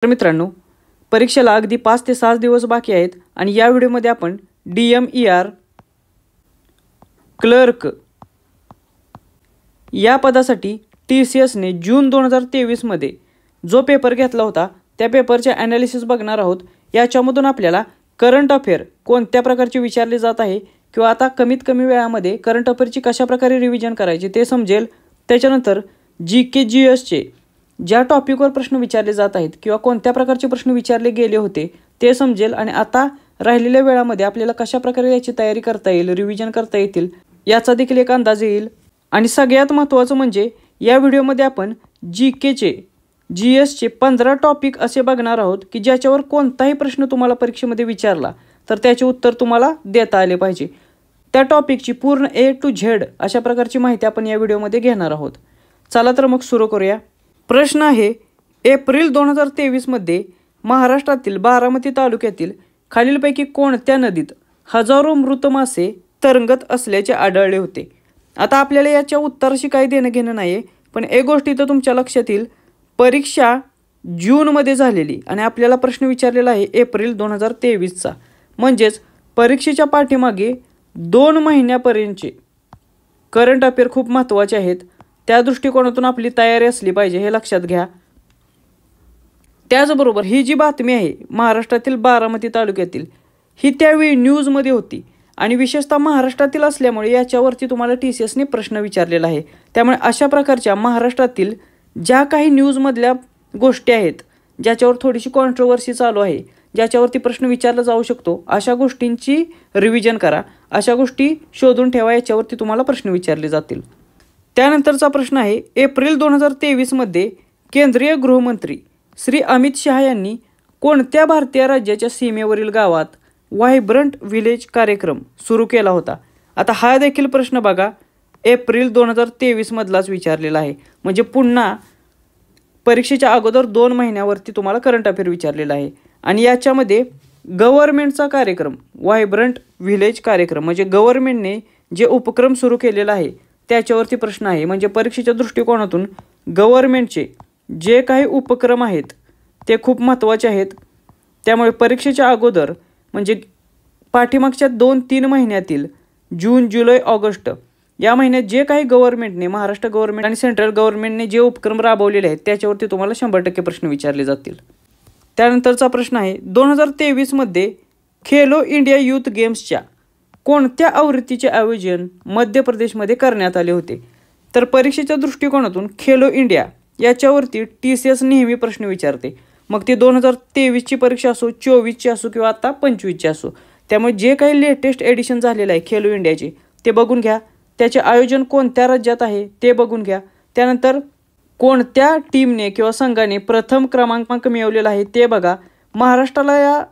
तर मित्रांनो, परीक्षेला अगदी 5 ते 6 दिवस बाकी आहेत आणि या व्हिडिओमध्ये आपण DMER क्लर्क या पदासाठी TCSने जून 2023 मध्ये जो पेपर घेतला होता त्या पेपरचे ॲनालिसिस बघणार आहोत। याच्यामधून आपल्याला करंट अफेअर कोणत्या प्रकारचे विचारले जात आहे किंवा आता कमीत कमी वेळामध्ये करंट अफेअरची कशा प्रकारे रिव्हिजन करायची ते समजेल। त्याच्यानंतर GK GSचे ज्या टॉपिकवर प्रश्न विचारले जात आहेत किंवा कोणत्या प्रकारचे प्रश्न विचारले गेले होते ते समजेल आणि आता राहिलेल्या वेळामध्ये आपल्याला कशा प्रकारे याची तयारी करता येईल, रिव्हिजन करता येतील याचा देखील एक अंदाज येईल। आणि सगळ्यात महत्त्वाचं म्हणजे या व्हिडिओमध्ये आपण GKचे GSचे 15 टॉपिक असे बघणार आहोत की ज्याच्यावर कोणताही प्रश्न तुम्हाला परीक्षेमध्ये विचारला तर त्याचे उत्तर तुम्हाला देता आले पाहिजे। त्या टॉपिकची पूर्ण A to Z अशा प्रकारची माहिती आपण या व्हिडिओमध्ये घेणार आहोत। चला तर मग सुरू करूया। प्रश्न आहे, एप्रिल 2023 मध्ये महाराष्ट्रातील बारामती तालुक्यातील खालीलपैकी कोणत्या नदीत हजारो मृत मासे तरंगत असल्याचे आढळले होते। आता आपल्याला याच्या उत्तराशी काही देणं घेणं नाही, पण एक गोष्ट इथं तुमच्या लक्षात येईल, परीक्षा जूनमध्ये झालेली आणि आपल्याला प्रश्न विचारलेला आहे एप्रिल 2023चा, म्हणजेच परीक्षेच्या पाठीमागे 2 महिन्यापर्यंतचे करंट अफेअर खूप महत्त्वाचे आहेत। त्या दृष्टिकोनातून आपली तयारी असली पाहिजे हे लक्षात घ्या। त्याचबरोबर ही जी बातमी आहे महाराष्ट्रातील बारामती तालुक्यातील ही त्यावेळी न्यूजमध्ये होती आणि विशेषतः महाराष्ट्रातील असल्यामुळे याच्यावरती तुम्हाला TCSने प्रश्न विचारलेला आहे। त्यामुळे अशा प्रकारच्या महाराष्ट्रातील ज्या काही न्यूजमधल्या गोष्टी आहेत ज्याच्यावर थोडीशी कॉन्ट्रोवर्सी चालू आहे, ज्याच्यावरती प्रश्न विचारला जाऊ शकतो, अशा गोष्टींची रिव्हिजन करा, अशा गोष्टी शोधून ठेवा, याच्यावरती तुम्हाला प्रश्न विचारले जातील। त्यानंतरचा प्रश्न आहे, एप्रिल 2023 मध्ये केंद्रीय गृहमंत्री श्री अमित शहा यांनी कोणत्या भारतीय राज्याच्या सीमेवरील गावात व्हायब्रंट विलेज कार्यक्रम सुरू केला होता। आता हा देखील प्रश्न बघा एप्रिल 2023 मधलाच विचारलेला आहे, म्हणजे पुन्हा परीक्षेच्या अगोदर 2 महिन्यावरती तुम्हाला करंट अफेअर विचारलेला आहे। आणि याच्यामध्ये गव्हर्नमेंटचा कार्यक्रम व्हायब्रंट विलेज कार्यक्रम म्हणजे गव्हर्नमेंटने जे उपक्रम सुरू केलेला आहे त्याच्यावरती प्रश्न आहे। म्हणजे परीक्षेच्या दृष्टिकोनातून गव्हर्नमेंटचे जे काही उपक्रम आहेत ते खूप महत्त्वाचे आहेत। त्यामुळे परीक्षेच्या अगोदर म्हणजे पाठीमागच्या 2-3 महिन्यातील जून, जुलै, ऑगस्ट या महिन्यात जे काही गव्हर्नमेंटने, महाराष्ट्र गव्हर्नमेंट आणि सेंट्रल गव्हर्नमेंटने जे उपक्रम राबवलेले आहेत त्याच्यावरती तुम्हाला 100% प्रश्न विचारले जातील। त्यानंतरचा प्रश्न आहे, 2023 मध्ये खेलो इंडिया यूथ गेम्सच्या कोणत्या आवृत्तीचे आयोजन मध्य प्रदेशमध्ये करण्यात आले होते। तर परीक्षेच्या दृष्टिकोनातून खेलो इंडिया याच्यावरती TCS नेहमी प्रश्न विचारते, मग ती 2023ची परीक्षा असो, 24ची असो किंवा आता 25ची असो। त्यामुळे जे काही लेटेस्ट एडिशन झालेलं आहे खेलो इंडियाचे ते बघून घ्या, त्याचे आयोजन कोणत्या राज्यात आहे ते बघून घ्या, त्यानंतर कोणत्या टीमने किंवा संघाने प्रथम क्रमांक मिळवलेला आहे ते बघा, महाराष्ट्राला या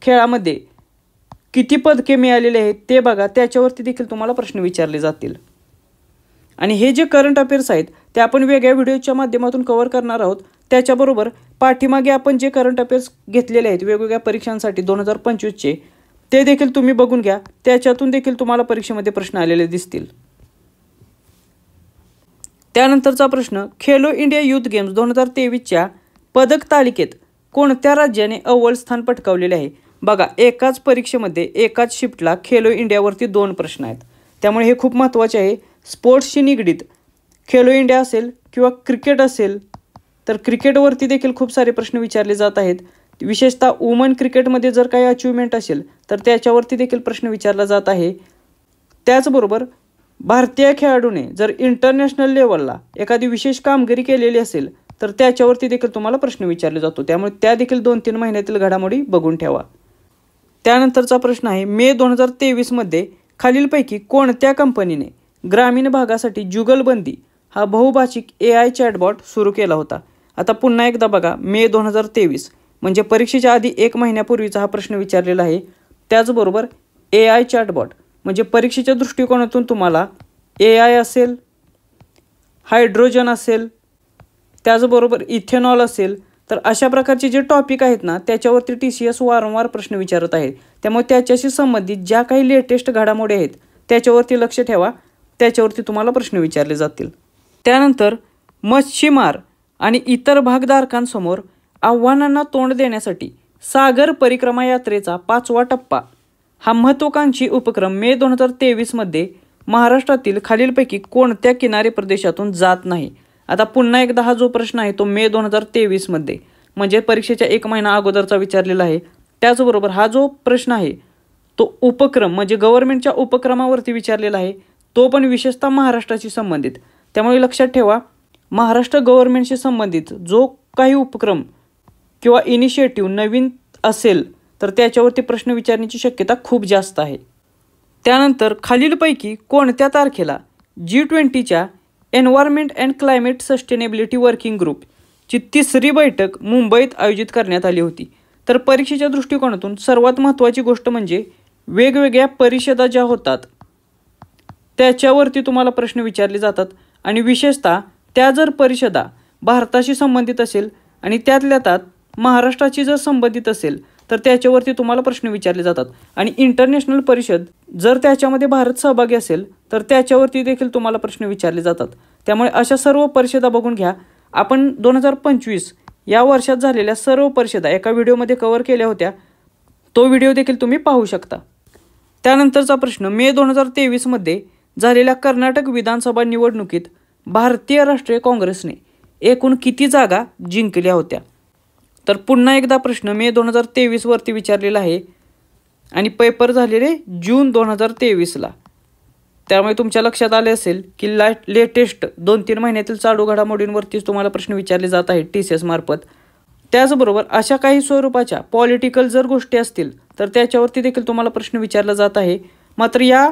खेळामध्ये किती पदके मिळालेले आहेत ते बघा, त्याच्यावरती देखील तुम्हाला प्रश्न विचारले जातील। आणि हे जे करंट अफेअर्स आहेत ते आपण वेगळ्या व्हिडिओच्या माध्यमातून कव्हर करणार आहोत। त्याच्याबरोबर पाठीमागे आपण जे करंट अफेअर्स घेतलेले आहेत वेगवेगळ्या परीक्षांसाठी 2025चे ते देखील तुम्ही बघून घ्या, त्याच्यातून देखील तुम्हाला परीक्षेमध्ये प्रश्न आलेले दिसतील। त्यानंतरचा प्रश्न, खेलो इंडिया यूथ गेम्स 2023च्या पदक तालिकेत कोणत्या राज्याने अव्वल स्थान पटकावलेले आहे। बघा, एकाच परीक्षेमध्ये एकाच शिफ्टला खेलो इंडियावरती 2 प्रश्न आहेत, त्यामुळे हे खूप महत्त्वाचे आहे। स्पोर्ट्सशी निगडीत खेलो इंडिया असेल किंवा क्रिकेट असेल तर क्रिकेटवरती देखील खूप सारे प्रश्न विचारले जात आहेत। विशेषतः वुमन क्रिकेटमध्ये जर काही अचिव्हमेंट असेल तर त्याच्यावरती देखील प्रश्न विचारला जात आहे। त्याचबरोबर भारतीय खेळाडूने जर इंटरनॅशनल लेवलला एखादी विशेष कामगिरी केलेली असेल तर त्याच्यावरती देखील तुम्हाला प्रश्न विचारले जातो, त्यामुळे त्या देखील 2-3 महिन्यातील घडामोडी बघून ठेवा। त्यानंतरचा प्रश्न आहे, मे 2023 मध्ये खालीलपैकी कोणत्या कंपनीने ग्रामीण भागासाठी जुगलबंदी हा बहुभाषिक AI चॅटबॉट सुरू केला होता। आता पुन्हा एकदा बघा, मे 2023 म्हणजे परीक्षेच्या आधी 1 महिन्यापूर्वीचा हा प्रश्न विचारलेला आहे। त्याचबरोबर AI चॅटबॉट म्हणजे परीक्षेच्या दृष्टिकोनातून तुम्हाला AI असेल, हायड्रोजन असेल, त्याचबरोबर इथेनॉल असेल, तर अशा प्रकारचे जे टॉपिक आहेत ना त्याच्यावरती TCS वारंवार प्रश्न विचारत आहे। त्यामुळे त्याच्याशी संबंधित ज्या काही लेटेस्ट घडामोडी आहेत त्याच्यावरती लक्ष ठेवा, त्याच्यावरती तुम्हाला प्रश्न विचारले जातील। त्यानंतर मच्छीमार आणि इतर भागधारकांसमोर आव्हानांना तोंड देण्यासाठी सागर परिक्रमा यात्रेचा 5वा टप्पा हा महत्त्वाकांक्षी उपक्रम मे 2023मध्ये महाराष्ट्रातील खालीलपैकी कोणत्या किनारी प्रदेशातून जात नाही? आता पुन्हा एकदा हा जो प्रश्न आहे तो मे 2023मध्ये म्हणजे परीक्षेच्या 1 महिना अगोदरचा विचारलेला आहे. त्याचबरोबर हा जो प्रश्न आहे तो उपक्रम म्हणजे गव्हर्नमेंटच्या उपक्रमावरती विचारलेला आहे, तो पण विशेषतः महाराष्ट्राशी संबंधित. त्यामुळे लक्षात ठेवा, महाराष्ट्र गव्हर्नमेंटशी संबंधित जो काही उपक्रम किंवा इनिशिएटिव्ह नवीन असेल तर त्याच्यावरती प्रश्न विचारण्याची शक्यता खूप जास्त आहे. त्यानंतर खालीलपैकी कोणत्या तारखेला G20च्या environment and climate sustainability working ग्रुपची 3री बैठक मुंबईत आयोजित करण्यात आली होती? तर परीक्षेच्या दृष्टिकोनातून सर्वात महत्त्वाची गोष्ट म्हणजे वेगवेगळ्या परिषदा ज्या होतात त्याच्यावरती तुम्हाला प्रश्न विचारले जातात आणि विशेषतः त्या जर परिषदा भारताशी संबंधित असेल आणि त्यातल्या त्यात महाराष्ट्राची जर संबंधित असेल तर त्याच्यावरती तुम्हाला प्रश्न विचारले जातात. आणि इंटरनॅशनल परिषद जर त्याच्यामध्ये भारत सहभागी असेल तर त्याच्यावरती देखील तुम्हाला प्रश्न विचारले जातात. त्यामुळे अशा सर्व परिषदा बघून घ्या. आपण 2025 या वर्षात झालेल्या सर्व परिषदा एका व्हिडिओमध्ये कव्हर केल्या होत्या, तो व्हिडिओ देखील तुम्ही पाहू शकता. त्यानंतरचा प्रश्न, मे 2023मध्ये झालेल्या कर्नाटक विधानसभा निवडणुकीत भारतीय राष्ट्रीय काँग्रेसने एकूण किती जागा जिंकल्या होत्या? तर पुन्हा एकदा प्रश्न मे 2023वरती विचारलेला आहे आणि पेपर झालेले जून 2023ला. त्यामुळे तुमच्या लक्षात आले असेल की लेटेस्ट 2-3 महिन्यातील चालू घडामोडींवरतीच तुम्हाला प्रश्न विचारले जात आहेत TCS मार्फत. त्याचबरोबर अशा काही स्वरूपाच्या पॉलिटिकल जर गोष्टी असतील तर त्याच्यावरती देखील तुम्हाला प्रश्न विचारला जात आहे. मात्र या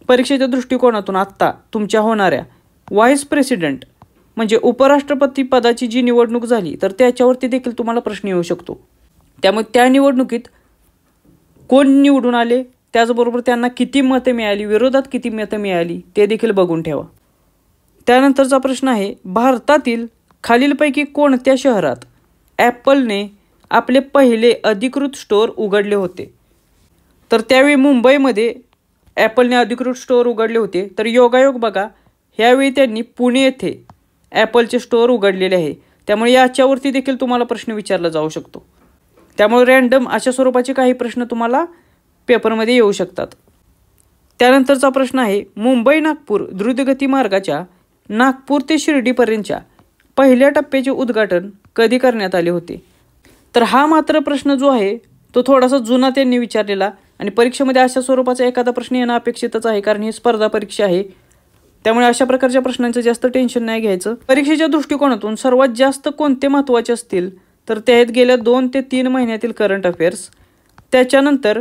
परीक्षेच्या दृष्टिकोनातून आत्ता तुमच्या होणाऱ्या व्हाईस प्रेसिडेंट म्हणजे उपराष्ट्रपती पदाची जी निवडणूक झाली तर त्याच्यावरती देखील तुम्हाला प्रश्न येऊ शकतो. त्यामुळे त्या निवडणुकीत कोण निवडून आले, त्याचबरोबर त्यांना किती मतं मिळाली, विरोधात किती मतं मिळाली ते देखील बघून ठेवा. त्यानंतरचा प्रश्न आहे, भारतातील खालीलपैकी कोणत्या शहरात ॲपलने आपले पहिले अधिकृत स्टोअर उघडले होते? तर त्यावेळी मुंबईमध्ये ॲपलने अधिकृत स्टोअर उघडले होते. तर योगायोग बघा, ह्यावेळी त्यांनी पुणे येथे ॲपलचे स्टोअर उघडलेले आहे. त्यामुळे याच्यावरती देखील तुम्हाला प्रश्न विचारला जाऊ शकतो. त्यामुळे रँडम अशा स्वरूपाचे काही प्रश्न तुम्हाला पेपरमध्ये येऊ शकतात. त्यानंतरचा प्रश्न आहे, मुंबई नागपूर द्रुतगती मार्गाच्या नागपूर ते शिर्डीपर्यंतच्या पहिल्या टप्प्याचे उद्घाटन कधी करण्यात आले होते? तर हा मात्र प्रश्न जो आहे तो थोडासा जुना त्यांनी विचारलेला आणि परीक्षेमध्ये अशा स्वरूपाचा एखादा प्रश्न येणं अपेक्षितच आहे, कारण ही स्पर्धा परीक्षा आहे. त्यामुळे अशा प्रकारच्या प्रश्नांचं जास्त टेन्शन नाही घ्यायचं. परीक्षेच्या दृष्टिकोनातून सर्वात जास्त कोणते महत्त्वाचे असतील तर ते आहेत गेल्या 2 ते 3 महिन्यातील करंट अफेअर्स. त्याच्यानंतर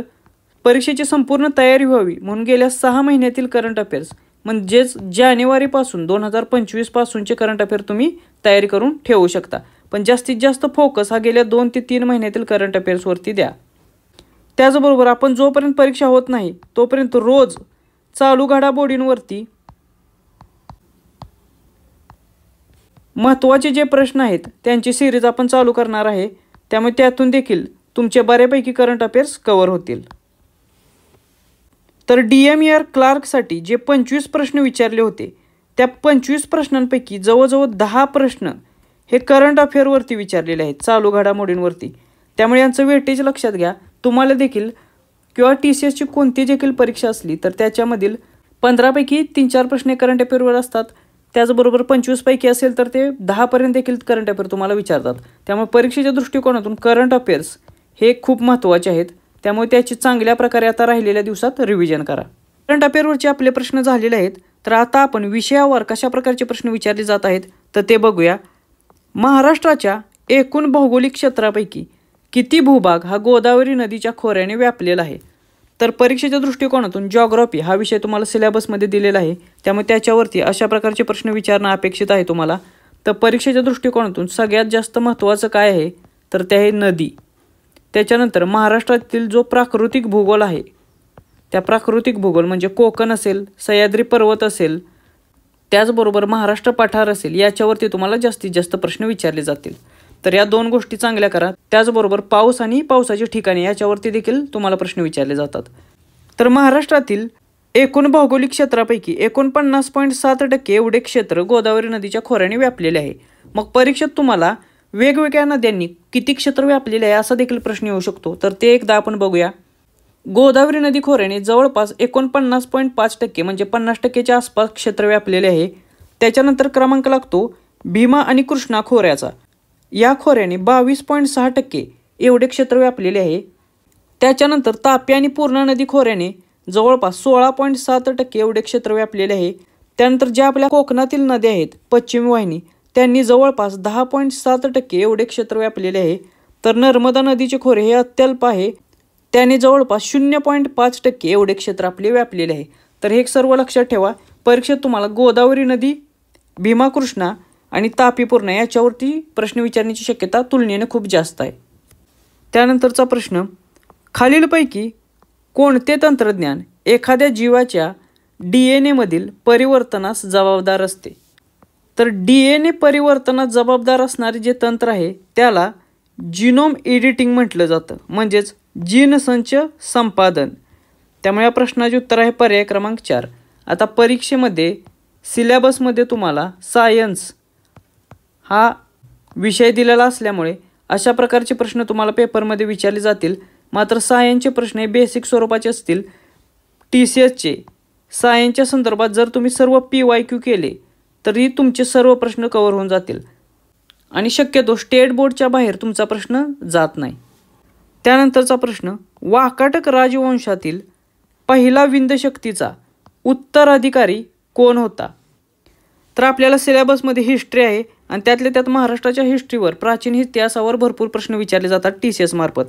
परीक्षेची संपूर्ण तयारी व्हावी म्हणून गेल्या 6 महिन्यातील करंट अफेअर्स म्हणजेच जानेवारीपासून 2025 पासूनचे करंट अफेअर तुम्ही तयारी करून ठेवू शकता. पण जास्तीत जास्त फोकस हा गेल्या 2 ते 3 महिन्यातील करंट अफेअर्सवरती द्या. त्याचबरोबर आपण जोपर्यंत परीक्षा होत नाही तोपर्यंत रोज चालू घडामोडींवरती महत्त्वाचे जे प्रश्न आहेत त्यांची सिरीज आपण चालू करणार आहे. त्यामुळे त्यातून देखील तुमचे बऱ्यापैकी करंट अफेअर्स कव्हर होतील. तर DMER क्लार्कसाठी जे 25 प्रश्न विचारले होते त्या 25 प्रश्नांपैकी जवळजवळ 10 प्रश्न हे करंट अफेअरवरती विचारलेले आहेत, चालू घडामोडींवरती. त्यामुळे यांचं वेटेज लक्षात घ्या. तुम्हाला देखील किंवा TCSची कोणती देखील परीक्षा असली तर त्याच्यामधील 15पैकी 3-4 प्रश्न करंट अफेअरवर असतात. त्याचबरोबर 25 पैकी असेल तर ते 10पर्यंत देखील करंट अफेअर तुम्हाला विचारतात. त्यामुळे परीक्षेच्या दृष्टिकोनातून करंट अफेअर्स हे खूप महत्त्वाचे आहेत. त्यामुळे त्याची चांगल्या प्रकारे आता राहिलेल्या दिवसात रिव्हिजन करा. करंट अफेअरवरचे आपले प्रश्न झालेले आहेत. तर आता आपण विषयावर कशा प्रकारचे प्रश्न विचारले जात आहेत तर ते बघूया. महाराष्ट्राच्या एकूण भौगोलिक क्षेत्रापैकी किती भूभाग हा गोदावरी नदीच्या खोऱ्याने व्यापलेला आहे? तर परीक्षेच्या दृष्टिकोनातून जॉग्राफी हा विषय तुम्हाला सिलेबसमध्ये दिलेला आहे. त्यामुळे त्याच्यावरती अशा प्रकारचे प्रश्न विचारणं अपेक्षित आहे तुम्हाला. तर परीक्षेच्या दृष्टिकोनातून सगळ्यात जास्त महत्त्वाचं काय आहे तर ते आहे नदी. त्याच्यानंतर महाराष्ट्रातील जो प्राकृतिक भूगोल आहे त्या प्राकृतिक भूगोल म्हणजे कोकण असेल, सह्याद्री पर्वत असेल, त्याचबरोबर महाराष्ट्र पठार असेल, याच्यावरती तुम्हाला जास्तीत जास्त प्रश्न विचारले जातील. तर या 2 गोष्टी चांगल्या करा. त्याचबरोबर पाऊस आणि पावसाची ठिकाणे याच्यावरती देखील तुम्हाला प्रश्न विचारले जातात. तर महाराष्ट्रातील एकूण भौगोलिक क्षेत्रापैकी 49.7% एवढे क्षेत्र गोदावरी नदीच्या खोऱ्याने व्यापलेले आहे. मग परीक्षेत तुम्हाला वेगवेगळ्या नद्यांनी किती क्षेत्र व्यापलेले आहे असा देखील प्रश्न येऊ शकतो, तर ते एकदा आपण बघूया. गोदावरी नदी खोऱ्याने जवळपास 49.5% म्हणजे 50%च्या आसपास क्षेत्र व्यापलेले आहे. त्याच्यानंतर क्रमांक लागतो भीमा आणि कृष्णा खोऱ्याचा. या खोऱ्याने 22.6% एवढे क्षेत्र व्यापलेले आहे. त्याच्यानंतर तापी आणि पूर्णा नदी खोऱ्याने जवळपास 16.7% एवढे क्षेत्र व्यापलेले आहे. त्यानंतर ज्या आपल्या कोकणातील नद्या आहेत पश्चिम वाहिनी, त्यांनी जवळपास 10.7% एवढे क्षेत्र व्यापलेले आहे. तर नर्मदा नदीचे खोरे हे अत्यल्प आहे, त्याने जवळपास 0.5% एवढे क्षेत्र आपले व्यापलेले आहे. तर हे सर्व लक्षात ठेवा. परीक्षेत तुम्हाला गोदावरी नदी, भीमा कृष्णा आणि तापी पूर्णा याच्यावरती प्रश्न विचारण्याची शक्यता तुलनेने खूप जास्त आहे. त्यानंतरचा प्रश्न, खालीलपैकी कोणते तंत्रज्ञान एखाद्या जीवाच्या DNA मधील परिवर्तनास जबाबदार असते? तर DNA परिवर्तनास जबाबदार असणारे जे तंत्र आहे त्याला जिनोम एडिटिंग म्हटलं जातं, म्हणजेच जीनसंच संपादन. त्यामुळे या प्रश्नाचे उत्तर आहे पर्याय क्रमांक 4. आता परीक्षेमध्ये सिलेबसमध्ये तुम्हाला सायन्स हा विषय दिलेला असल्यामुळे अशा प्रकारचे प्रश्न तुम्हाला पेपरमध्ये विचारले जातील. मात्र सायन्सचे प्रश्न हे बेसिक स्वरूपाचे असतील. TCSचे सायन्सच्या संदर्भात जर तुम्ही सर्व PYQ केले तरी तुमचे सर्व प्रश्न कव्हर होऊन जातील आणि शक्यतो स्टेट बोर्डच्या बाहेर तुमचा प्रश्न जात नाही. त्यानंतरचा प्रश्न, वाकाटक राजवंशातील पहिला विंध्य शक्तीचा उत्तराधिकारी कोण होता? तर आपल्याला सिलेबसमध्ये हिस्ट्री आहे आणि त्यातल्या त्यात महाराष्ट्राच्या हिस्ट्रीवर, प्राचीन इतिहासावर भरपूर प्रश्न विचारले जातात TCS मार्फत.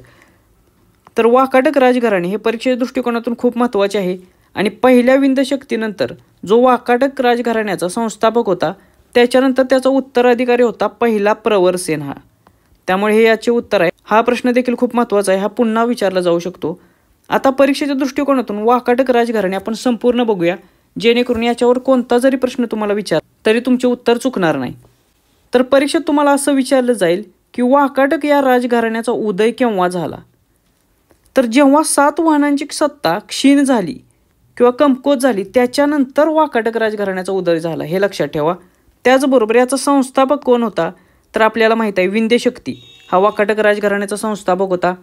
तर वाकाटक राजघराणे हे परीक्षेच्या दृष्टिकोनातून खूप महत्त्वाचे आहे आणि पहिल्या विंध्य शक्तीनंतर जो वाकाटक राजघराण्याचा संस्थापक होता त्याच्यानंतर त्याचा उत्तराधिकारी होता पहिला प्रवरसेन हा. त्यामुळे हे याचे उत्तर आहे. हा प्रश्न देखील खूप महत्त्वाचा आहे, हा पुन्हा विचारला जाऊ शकतो. आता परीक्षेच्या दृष्टिकोनातून वाकाटक राजघराणे आपण संपूर्ण बघूया, जेणेकरून याच्यावर कोणता जरी प्रश्न तुम्हाला विचार तरी तुमचे उत्तर चुकणार नाही. तर परीक्षेत तुम्हाला असं विचारलं जाईल की वाकाटक या राजघराण्याचा उदय केव्हा झाला? तर जेव्हा सातवाहनांची सत्ता क्षीण झाली किंवा कमकुवत झाली त्याच्यानंतर वाकाटक राजघराण्याचा उदय झाला, हे लक्षात ठेवा. त्याचबरोबर याचा संस्थापक कोण होता? तर आपल्याला माहीत आहे विंध्य शक्ती हा वाकाटक राजघराण्याचा संस्थापक होता.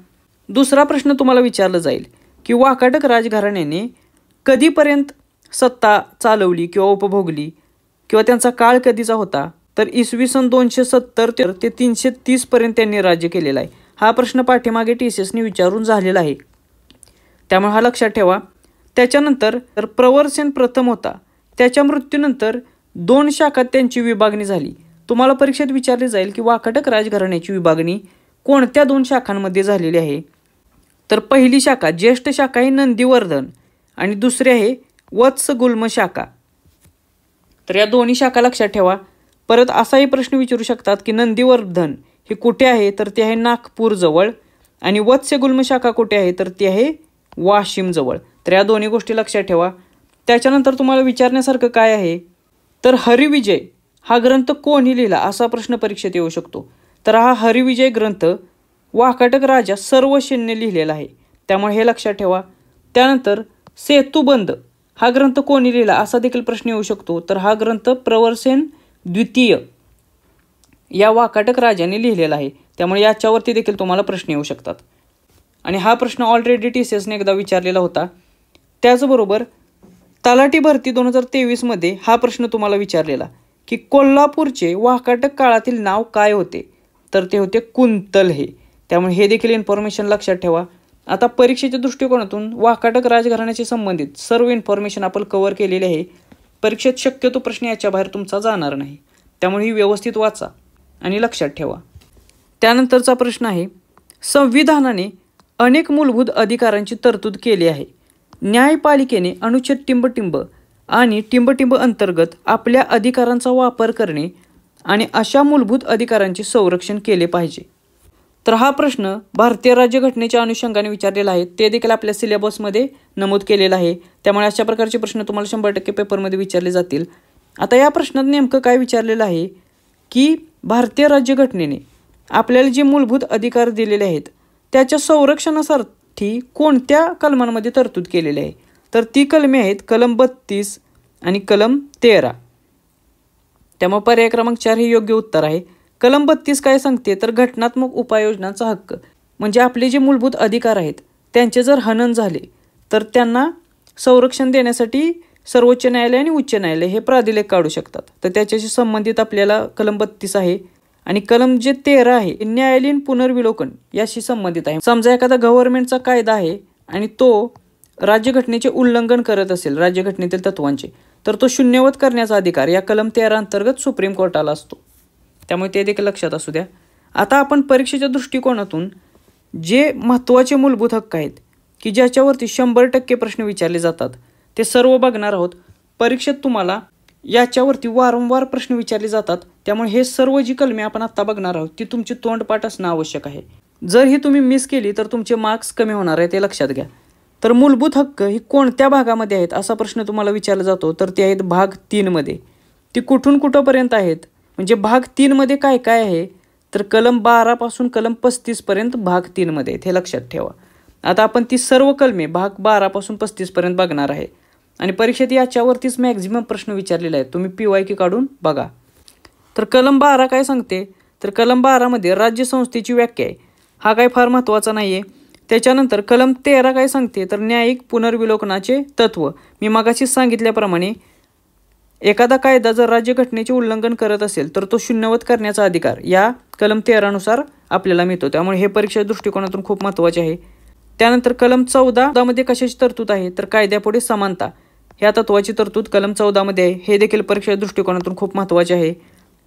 दुसरा प्रश्न तुम्हाला विचारला जाईल की वाकाटक राजघराण्याने कधीपर्यंत सत्ता चालवली किंवा उपभोगली किंवा त्यांचा काळ कधीचा होता? तर इसवी सन 270 ते 330 पर्यंत त्यांनी राज्य केलेलं आहे. हा प्रश्न पाठीमागे TCSने विचारून झालेला आहे, त्यामुळे हा लक्षात ठेवा. त्याच्यानंतर तर प्रवरसेन प्रथम होता, त्याच्या मृत्यूनंतर 2 शाखात त्यांची विभागणी झाली. तुम्हाला परीक्षेत विचारले जाईल की वाकाटक राजघराण्याची विभागणी कोणत्या 2 शाखांमध्ये झालेली आहे? तर पहिली शाखा ज्येष्ठ शाखा आहे नंदीवर्धन आणि दुसरी आहे वत्सगुल्म शाखा. तर या दोन्ही शाखा लक्षात ठेवा. परत असाही प्रश्न विचारू शकतात की नंदीवर्धन हे कुठे आहे? तर ते आहे नागपूर जवळ आणि वत्सगुल्म शाखा कुठे आहे? तर ती आहे वाशिम जवळ. तर या दोन्ही गोष्टी लक्षात ठेवा. त्याच्यानंतर तुम्हाला विचारण्यासारखं काय आहे? तर हरिविजय हा ग्रंथ कोणी लिहिला असा प्रश्न परीक्षेत येऊ शकतो. तर हा हरिविजय ग्रंथ वाकाटक राजा सर्वसेनने लिहिलेला आहे, त्यामुळे हे लक्षात ठेवा. त्यानंतर सेतुबंध हा ग्रंथ कोणी लिहिला असा देखील प्रश्न येऊ शकतो. तर हा ग्रंथ प्रवरसेन द्वितीय या वाकाटक राजाने लिहिलेला आहे, त्यामुळे याच्यावरती देखील तुम्हाला प्रश्न येऊ शकतात आणि हा प्रश्न ऑलरेडी TCSने एकदा विचारलेला होता. त्याचबरोबर तलाठी भरती 2023 मध्ये हा प्रश्न तुम्हाला विचारलेला की कोल्हापूरचे वाकाटक काळातील नाव काय होते? तर ते होते कुंतल हे. त्यामुळे हे देखील इन्फॉर्मेशन लक्षात ठेवा. आता परीक्षेच्या दृष्टिकोनातून वाकाटक राजघराण्याशी संबंधित सर्व इन्फॉर्मेशन आपण कव्हर केलेली आहे. परीक्षेत शक्यतो प्रश्न याच्या बाहेर तुमचा जाणार नाही, त्यामुळे ही व्यवस्थित वाचा आणि लक्षात ठेवा. त्यानंतरचा प्रश्न आहे, संविधानाने अनेक मूलभूत अधिकारांची तरतूद केली आहे. न्यायपालिकेने अनुच्छेद टिंबटिंब आणि टिंबटिंब अंतर्गत आपल्या अधिकारांचा वापर करणे आणि अशा मूलभूत अधिकारांचे संरक्षण केले पाहिजे. तर हा प्रश्न भारतीय राज्यघटनेच्या अनुषंगाने विचारलेला आहे, ते देखील आपल्या सिलेबसमध्ये नमूद केलेला आहे. त्यामुळे अशा प्रकारचे प्रश्न तुम्हाला 100% पेपरमध्ये विचारले जातील. आता या प्रश्नात नेमकं काय विचारलेलं आहे की भारतीय राज्यघटनेने आपल्याला जे मूलभूत अधिकार दिलेले आहेत त्याच्या संरक्षणासाठी कोणत्या कलमांमध्ये तरतूद केलेली आहे? तर ती कलमे आहेत कलम 32 आणि कलम 13. त्यामुळे पर्याय क्रमांक 4 हे योग्य उत्तर आहे. कलम 32 काय सांगते तर घटनात्मक उपाययोजनांचा हक्क, म्हणजे आपले जे मूलभूत अधिकार आहेत त्यांचे जर हनन झाले तर त्यांना संरक्षण देण्यासाठी सर्वोच्च न्यायालय आणि उच्च न्यायालय हे प्राधिलेख काढू शकतात. तर त्याच्याशी संबंधित आपल्याला कलम 32 आहे. आणि कलम जे 13 आहे न्यायालयीन पुनर्विलोकन याशी संबंधित आहे. समजा एखादा गव्हर्नमेंटचा कायदा आहे आणि तो राज्यघटनेचे उल्लंघन करत असेल, राज्यघटनेतील तत्वांचे, तर तो शून्यवत करण्याचा अधिकार या कलम 13 अंतर्गत सुप्रीम कोर्टाला असतो. त्यामुळे ते देखील लक्षात असू द्या. आता आपण परीक्षेच्या दृष्टिकोनातून जे महत्त्वाचे मूलभूत हक्क आहेत की ज्याच्यावरती 100% प्रश्न विचारले जातात ते सर्व बघणार आहोत. परीक्षेत तुम्हाला याच्यावरती वारंवार प्रश्न विचारले जातात. त्यामुळे हे सर्व जी कलमे आपण आत्ता बघणार आहोत ती तुमची तोंडपाठ असणं आवश्यक आहे. जर ही तुम्ही मिस केली तर तुमचे मार्क्स कमी होणार आहे, ते लक्षात घ्या. तर मूलभूत हक्क ही कोणत्या भागामध्ये आहेत असा प्रश्न तुम्हाला विचारला जातो, तर ते आहेत भाग 3 मध्ये. ती कुठून कुठंपर्यंत आहेत, म्हणजे भाग 3 मध्ये काय काय आहे, तर कलम 12 पासून कलम 35 पर्यंत भाग 3 मध्ये आहेत, हे लक्षात ठेवा. आता आपण ती सर्व कलमे भाग 12 पासून 35 पर्यंत बघणार आहे आणि परीक्षेत याच्यावरतीच मॅक्झिमम प्रश्न विचारलेले आहेत. तुम्ही PYQ काढून बघा. तर कलम 12 काय सांगते, तर कलम 12 मध्ये राज्यसंस्थेची व्याख्या आहे. हा काय फार महत्त्वाचा नाही आहे. त्याच्यानंतर कलम 13 काय सांगते, तर न्यायिक पुनर्विलोकनाचे तत्व. मी मागाशीच सांगितल्याप्रमाणे एखादा कायदा जर राज्यघटनेचे उल्लंघन करत असेल तर तो शून्यवत करण्याचा अधिकार या कलम 13 नुसार आपल्याला मिळतो. त्यामुळे हे परीक्षा दृष्टिकोनातून खूप महत्त्वाचे आहे. त्यानंतर कलम 14 मध्ये कशाची तरतूद आहे, तर कायद्यापुढे समानता ह्या तत्वाची तरतूद कलम 14 मध्ये आहे. हे देखील परीक्षा दृष्टिकोनातून खूप महत्त्वाचे आहे.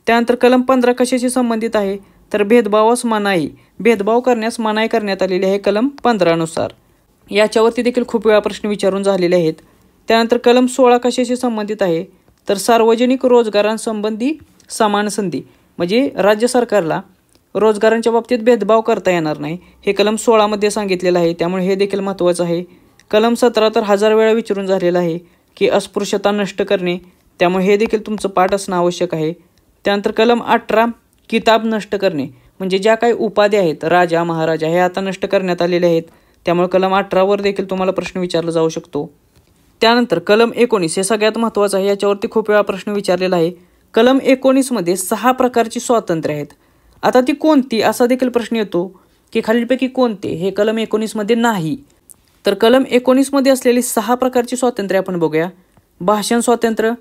त्यानंतर कलम 15 कशाशी संबंधित आहे, तर भेदभावास मनाई, भेदभाव करण्यास मनाई करण्यात आलेली आहे कलम 15 नुसार. याच्यावरती देखील खूप वेळा प्रश्न विचारून झालेले आहेत. त्यानंतर कलम 16 कशाशी संबंधित आहे, तर सार्वजनिक रोजगारांसंबंधी समान संधी, म्हणजे राज्य सरकारला रोजगारांच्या बाबतीत भेदभाव करता येणार नाही, हे कलम 16 मध्ये सांगितलेलं आहे. त्यामुळे हे देखील महत्त्वाचं आहे. कलम 17 तर 1000 वेळा विचारून झालेलं आहे की अस्पृश्यता नष्ट करणे, त्यामुळे हे देखील तुमचं पाठ असणं आवश्यक आहे. त्यानंतर कलम 18 किताब नष्ट करणे, म्हणजे ज्या काही उपाध्या आहेत राजा महाराजा हे आता नष्ट करण्यात आलेले आहेत. त्यामुळे कलम 18 वर देखील तुम्हाला प्रश्न विचारला जाऊ शकतो. त्यानंतर कलम 19 हे सगळ्यात महत्त्वाचं आहे. याच्यावरती खूप वेळा प्रश्न विचारलेला आहे. कलम 19 मध्ये 6 प्रकारची स्वातंत्र्य आहेत. आता ती कोणती असा देखील प्रश्न येतो की खालीलपैकी कोणते, हे कलम 19 मध्ये नाही. तर कलम 19 मध्ये असलेली 6 प्रकारची स्वातंत्र्य आपण बघूया. भाषण स्वातंत्र्य,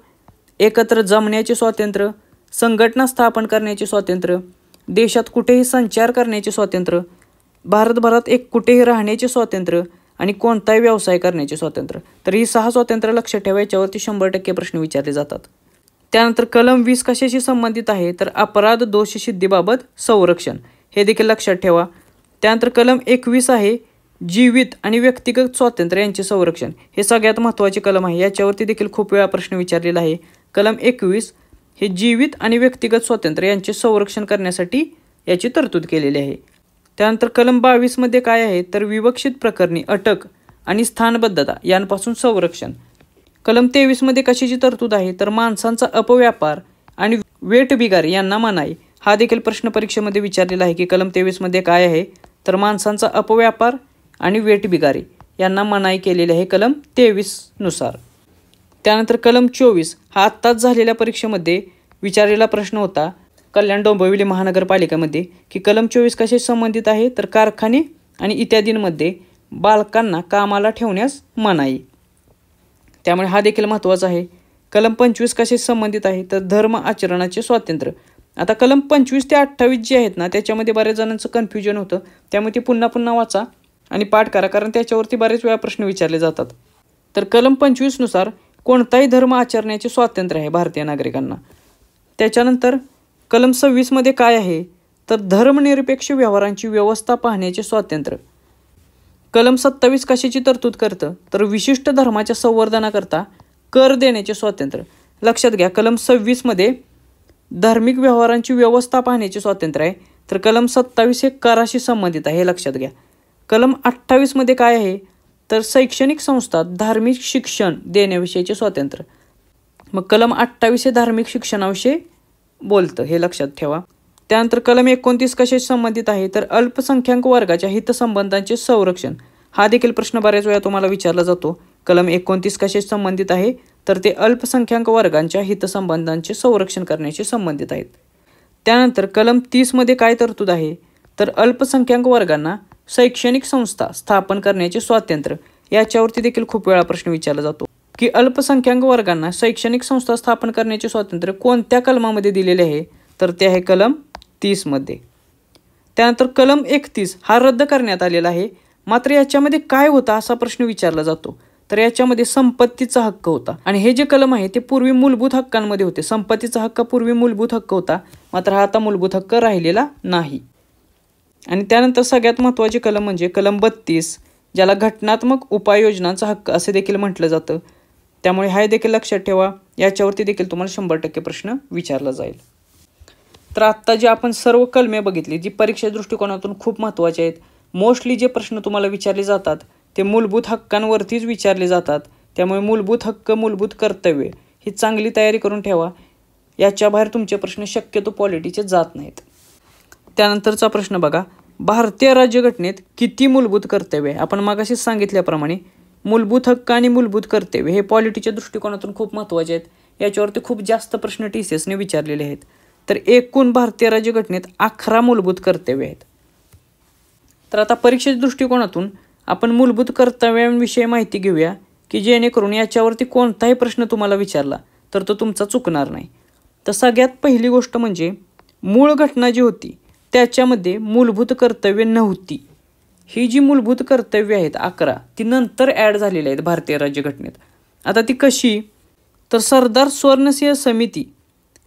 एकत्र जमण्याचे स्वातंत्र्य, संघटना स्थापन करण्याचे स्वातंत्र्य, देशात कुठेही संचार करण्याचे स्वातंत्र्य, भारतभरात एक कुठेही राहण्याचे स्वातंत्र्य आणि कोणताही व्यवसाय करण्याचे स्वातंत्र्य. तर ही 6 स्वातंत्र्य लक्षात ठेवा. याच्यावरती 100% प्रश्न विचारले जातात. त्यानंतर कलम 20 कशाशी संबंधित आहे, तर अपराध दोष सिद्धीबाबत संरक्षण, हे देखील लक्षात ठेवा. त्यानंतर कलम 21 आहे जीवित आणि व्यक्तिगत स्वातंत्र्य यांचे संरक्षण, हे सगळ्यात महत्त्वाचे कलम आहे. याच्यावरती देखील खूप वेळा प्रश्न विचारलेला आहे. कलम 21 हे जीवित आणि व्यक्तिगत स्वातंत्र्य यांचे संरक्षण करण्यासाठी याची तरतूद केलेली आहे. त्यानंतर कलम 22 मध्ये काय आहे, तर विवक्षित प्रकरणी अटक आणि स्थानबद्धता यांपासून संरक्षण. कलम 23 मध्ये कशाची तरतूद आहे, तर माणसांचा अपव्यापार आणि वेठबिगार यांना मनाई. हा देखील प्रश्न परीक्षेमध्ये विचारलेला आहे की कलम 23 मध्ये काय आहे, तर माणसांचा अपव्यापार आणि वेठबिगारी यांना मनाई केलेली आहे कलम 23 नुसार. त्यानंतर कलम 24 हा आत्ताच झालेल्या परीक्षेमध्ये विचारलेला प्रश्न होता कल्याण डोंबिवली महानगरपालिकेमध्ये की कलम 24 कशाशी संबंधित आहे, तर कारखाने आणि इत्यादींमध्ये बालकांना कामाला ठेवण्यास मनाई. त्यामुळे हा देखील महत्त्वाचा आहे. कलम 25 कशाशी संबंधित आहे, तर धर्म आचरणाचे स्वातंत्र्य. आता कलम 25 ते 28 जे आहेत ना त्याच्यामध्ये बऱ्याच जणांचं कन्फ्युजन होतं, त्यामुळे ते पुन्हा पुन्हा वाचा आणि पाठ करा, कारण त्याच्यावरती बरेच वेळा प्रश्न विचारले जातात. तर कलम 25 नुसार कोणताही धर्म आचरण्याचे स्वातंत्र्य आहे भारतीय नागरिकांना. त्याच्यानंतर कलम 26 मध्ये काय आहे, तर धर्मनिरपेक्ष व्यवहारांची व्यवस्था पाहण्याचे स्वातंत्र्य. कलम 27 कशाची तरतूद करतं, तर विशिष्ट धर्माच्या संवर्धनाकरता कर देण्याचे स्वातंत्र्य. लक्षात घ्या, कलम 26 मध्ये धार्मिक व्यवहारांची व्यवस्था पाहण्याचे स्वातंत्र्य आहे, तर कलम 27 हे कराशी संबंधित आहे, हे लक्षात घ्या. कलम 28 मध्ये काय आहे, तर शैक्षणिक संस्थात धार्मिक शिक्षण देण्याविषयीचे स्वातंत्र्य. मग कलम 28 हे धार्मिक शिक्षणाविषयी बोलतं, हे लक्षात ठेवा. त्यानंतर कलम 29 कशाशी संबंधित आहे, तर अल्पसंख्याक वर्गाच्या हितसंबंधांचे संरक्षण. हा देखील प्रश्न बऱ्याच वेळा तुम्हाला विचारला जातो. कलम 29 कशाशी संबंधित आहे, तर ते अल्पसंख्याक वर्गांच्या हितसंबंधांचे संरक्षण करण्याशी संबंधित आहेत. त्यानंतर कलम 30मध्ये काय तरतूद आहे, तर अल्पसंख्याक वर्गांना शैक्षणिक संस्था स्थापन करण्याचे स्वातंत्र्य, याच्यावरती देखील खूप वेळा प्रश्न विचारला जातो की अल्पसंख्याक वर्गांना शैक्षणिक संस्था स्थापन करण्याचे स्वातंत्र्य कोणत्या कलमामध्ये दिलेले आहे, तर ते आहे कलम 30मध्ये. त्यानंतर कलम 31 हा रद्द करण्यात आलेला आहे. मात्र याच्यामध्ये काय होता असा प्रश्न विचारला जातो, तर याच्यामध्ये संपत्तीचा हक्क होता. आणि हे जे कलम आहे ते पूर्वी मूलभूत हक्कांमध्ये होते. संपत्तीचा हक्क पूर्वी मूलभूत हक्क होता, मात्र हा आता मूलभूत हक्क राहिलेला नाही. आणि त्यानंतर सगळ्यात महत्त्वाचे कलम म्हणजे कलम 32, ज्याला घटनात्मक उपाययोजनांचा हक्क असे देखील म्हटलं जातं. त्यामुळे हा देखील लक्षात ठेवा, याच्यावरती देखील तुम्हाला 100% प्रश्न विचारला जाईल. तर आत्ता जे आपण सर्व कलमे बघितली, जी परीक्षा दृष्टिकोनातून खूप महत्त्वाचे आहेत. मोस्टली जे प्रश्न तुम्हाला विचारले जातात ते मूलभूत हक्कांवरतीच विचारले जातात. त्यामुळे मूलभूत हक्क, मूलभूत कर्तव्य ही चांगली तयारी करून ठेवा. याच्या बाहेर तुमचे प्रश्न शक्यतो पॉलिटीचे जात नाहीत. त्यानंतरचा प्रश्न बघा, भारतीय राज्यघटनेत किती मूलभूत कर्तव्य आहे? आपण मागाशीच सांगितल्याप्रमाणे मूलभूत हक्क आणि मूलभूत कर्तव्य हे पॉलिटीच्या दृष्टिकोनातून खूप महत्त्वाचे आहेत. याच्यावरती खूप जास्त प्रश्न TCSने विचारलेले आहेत. तर एकूण भारतीय राज्यघटनेत 11 मूलभूत कर्तव्य आहेत. तर आता परीक्षेच्या दृष्टिकोनातून आपण मूलभूत कर्तव्यांविषयी माहिती घेऊया की जेणेकरून याच्यावरती कोणताही प्रश्न तुम्हाला विचारला तर तो तुमचा चुकणार नाही. तर सगळ्यात पहिली गोष्ट म्हणजे मूळ घटना जी होती त्याच्यामध्ये मूलभूत कर्तव्य नव्हती. ही जी मूलभूत कर्तव्य आहेत 11 ती नंतर ॲड झालेली आहेत भारतीय राज्यघटनेत. आता ती कशी, तर सरदार स्वर्णसिंह समिती